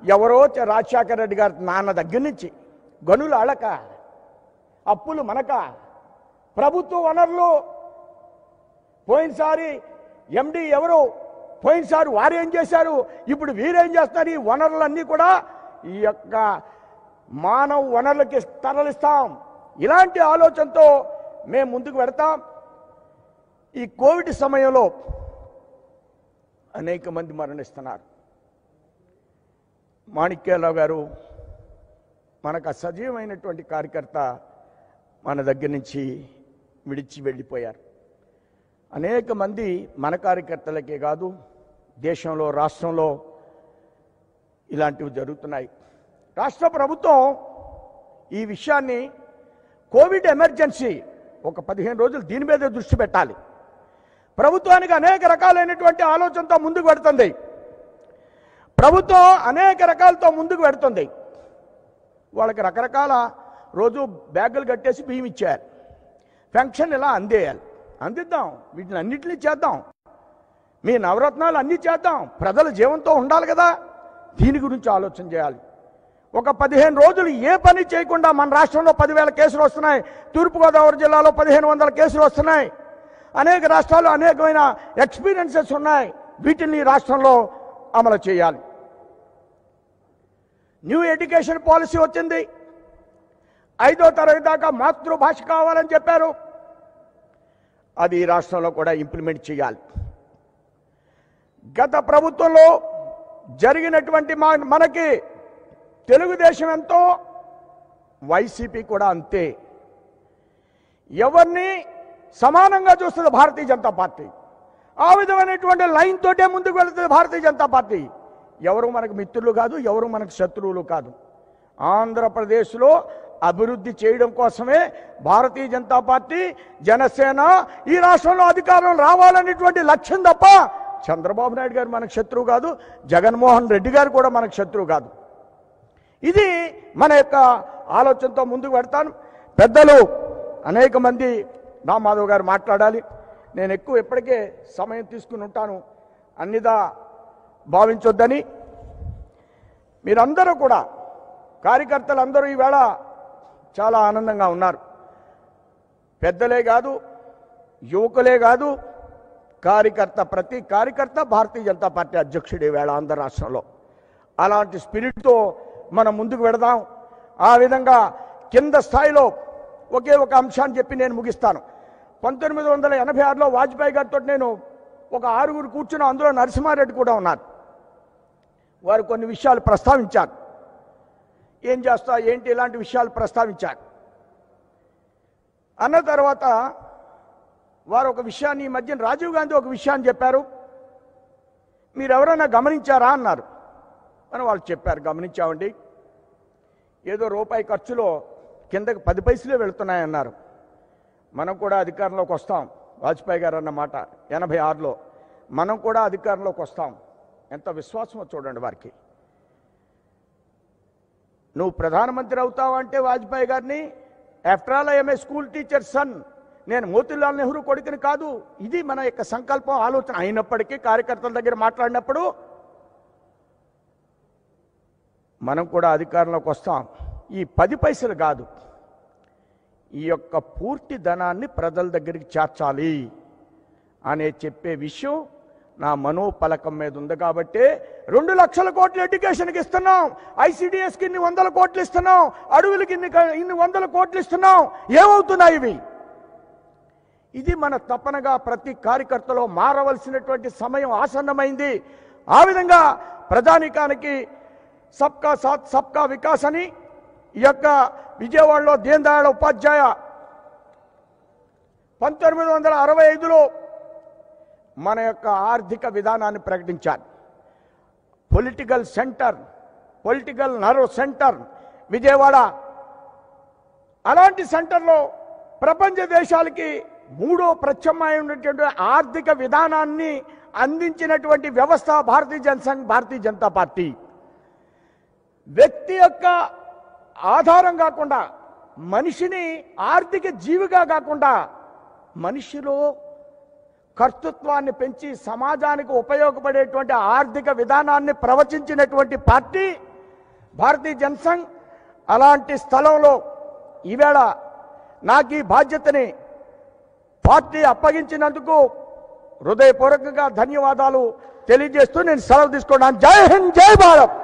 ఎవరో రాజశేఖర రెడ్డి గారి నాన్న దగ్గర నుంచి గనులు అళక, అప్పులు మనక, ప్రభుత్వ వనరులు పోయినసారి ఎండి ఎవరు, పోయినసారి వారు ఏం చేశారు, ఇప్పుడు వీరేం చేస్తారు, ఈ వనరులన్నీ కూడా ఈ యొక్క మానవ వనరులకి తరలిస్తాం. ఇలాంటి ఆలోచనతో మేము ముందుకు పెడతాం. ఈ కోవిడ్ సమయంలో అనేక మంది మరణిస్తున్నారు. మాణిక్యాలరావు గారు మనకు సజీవమైనటువంటి కార్యకర్త మన దగ్గర నుంచి విడిచి వెళ్ళిపోయారు. అనేక మంది మన కార్యకర్తలకే కాదు, దేశంలో రాష్ట్రంలో ఇలాంటివి జరుగుతున్నాయి. రాష్ట్ర ప్రభుత్వం ఈ విషయాన్ని కోవిడ్ ఎమర్జెన్సీ ఒక 15 రోజులు దీని మీద దృష్టి పెట్టాలి. ప్రభుత్వానికి అనేక రకాలైనటువంటి ఆలోచనతో ముందుకు పెడుతుంది. ప్రభుత్వం అనేక రకాలతో ముందుకు పెడుతుంది. వాళ్ళకి రకరకాల రోజు బ్యాగులు కట్టేసి బియ్యం ఇచ్చేయాలి, పెన్షన్ ఇలా అందిద్దాం, వీటిని అన్నింటినీ చేద్దాం, మీ నవరత్నాలు అన్నీ చేద్దాం, ప్రజల జీవంతో ఉండాలి కదా. దీని గురించి ఆలోచన చేయాలి. ఒక 15 రోజులు ఏ పని చేయకుండా మన రాష్ట్రంలో 10,000 కేసులు వస్తున్నాయి, తూర్పుగోదావరి జిల్లాలో 1,500 కేసులు వస్తున్నాయి, అనేక రాష్ట్రాల్లో అనేకమైన ఎక్స్పీరియన్సెస్ ఉన్నాయి. వీటిని రాష్ట్రంలో అమలు చేయాలి. న్యూ ఎడ్యుకేషన్ పాలసీ వచ్చింది. 5వ తరగతి దాకా మాతృభాష కావాలని చెప్పారు. అది ఈ రాష్ట్రంలో కూడా ఇంప్లిమెంట్ చేయాలి. గత ప్రభుత్వంలో జరిగినటువంటి మనకి తెలుగుదేశం ఎంతో, వైసీపీ కూడా అంతే. ఎవరిని సమానంగా చూస్తుంది భారతీయ జనతా పార్టీ. ఆ విధమైనటువంటి లైన్ తోటే ముందుకు వెళుతుంది భారతీయ జనతా పార్టీ. ఎవరు మనకు మిత్రులు కాదు, ఎవరు మనకు శత్రువులు కాదు. ఆంధ్రప్రదేశ్లో అభివృద్ధి చేయడం కోసమే భారతీయ జనతా పార్టీ, జనసేన ఈ రాష్ట్రంలో అధికారం రావాలనేటువంటి లక్ష్యం తప్ప చంద్రబాబు నాయుడు గారు మనకు శత్రువు కాదు, జగన్మోహన్ రెడ్డి గారు కూడా మనకు శత్రువు కాదు. ఇది మన యొక్క ఆలోచనతో ముందుకు పెడతాను. పెద్దలు అనేక మంది, రామాధవ్ గారు మాట్లాడాలి, నేను ఎక్కువ ఇప్పటికే సమయం తీసుకుని ఉంటాను, అన్నిదా భావించొద్దని. మీరందరూ కూడా కార్యకర్తలందరూ ఈవేళ చాలా ఆనందంగా ఉన్నారు. పెద్దలే కాదు, యువకులే కాదు, ప్రతి కార్యకర్త భారతీయ జనతా పార్టీ అధ్యక్షుడు ఈవేళ ఆంధ్ర రాష్ట్రంలో. అలాంటి స్పిరిట్తో మనం ముందుకు వెడదాం. ఆ విధంగా కింద స్థాయిలో ఒకే ఒక అంశాన్ని చెప్పి నేను ముగిస్తాను. 1986లో వాజ్పేయి గారితో నేను ఒక 6గురు కూర్చున్నాం. అందులో నరసింహారెడ్డి కూడా ఉన్నారు. వారు కొన్ని విషయాలు ప్రస్తావించారు. ఏం చేస్తా ఏంటి ఇలాంటి విషయాలు ప్రస్తావించారు. అన్న తర్వాత వారు ఒక విషయాన్ని, ఈ మధ్యన రాజీవ్ గాంధీ ఒక విషయాన్ని చెప్పారు. మీరు ఎవరైనా గమనించారా అన్నారు. అని వాళ్ళు చెప్పారు, గమనించామండి. ఏదో రూపాయి ఖర్చులో కిందకి 10 పైసలే వెళుతున్నాయన్నారు. మనం కూడా అధికారంలోకి వస్తాం. వాజ్పేయి గారు అన్నమాట 86లో మనం కూడా అధికారంలోకి వస్తాం. ఎంత విశ్వాసమో చూడండి వారికి. నువ్వు ప్రధానమంత్రి అవుతావంటే వాజ్పేయి గారిని, after all I'm a school teacher son, నేను మోతీలాల్ నెహ్రూ కొడుకుని కాదు. ఇది మన యొక్క సంకల్పం, ఆలోచన. అయినప్పటికీ కార్యకర్తల దగ్గర మాట్లాడినప్పుడు మనం కూడా అధికారంలోకి వస్తాం. ఈ 10 పైసలు కాదు, ఈ యొక్క పూర్తి ధనాన్ని ప్రజల దగ్గరికి చేర్చాలి అనే చెప్పే విషయం నా మనోపలకం మీద ఉంది. కాబట్టి 2 లక్షల కోట్లు ఎడ్యుకేషన్కి ఇస్తున్నాం, ఐసిడిఎస్కి ఇన్ని 100 కోట్లు ఇస్తున్నాం, అడవులకి ఇన్ని 100 కోట్లు ఇస్తున్నాం. ఏమవుతున్నాయి ఇవి? ఇది మన తపనగా ప్రతి కార్యకర్తలో మారవలసినటువంటి సమయం ఆసన్నమైంది. ఆ విధంగా ప్రజానీకానికి సబ్కా సాత్ సబ్కా వికాస్ అని ఈ యొక్క విజయవాడలో దీన్ దయాళ్ ఉపాధ్యాయ 1965లో మన యొక్క ఆర్థిక విధానాన్ని ప్రకటించారు. Political centre, political nerve centre Vijayawada. అలాంటి సెంటర్లో ప్రపంచ దేశాలకి 3వ ప్రత్యామ్నాయమైనటువంటి ఆర్థిక విధానాన్ని అందించినటువంటి వ్యవస్థ భారతీయ జనతా పార్టీ. వ్యక్తి యొక్క ఆధారం కాకుండా, మనిషిని ఆర్థిక జీవిగా కాకుండా, మనిషిలో కర్తృత్వాన్ని పెంచి సమాజానికి ఉపయోగపడేటువంటి ఆర్థిక విధానాన్ని ప్రవచించినటువంటి పార్టీ భారతీయ జనసంఘ్. అలాంటి స్థలంలో ఈవేళ నాకు ఈ బాధ్యతని పార్టీ అప్పగించినందుకు హృదయపూర్వకంగా ధన్యవాదాలు తెలియజేస్తూ నేను సెలవు తీసుకున్నాను. జై హింద్, జై భారత్.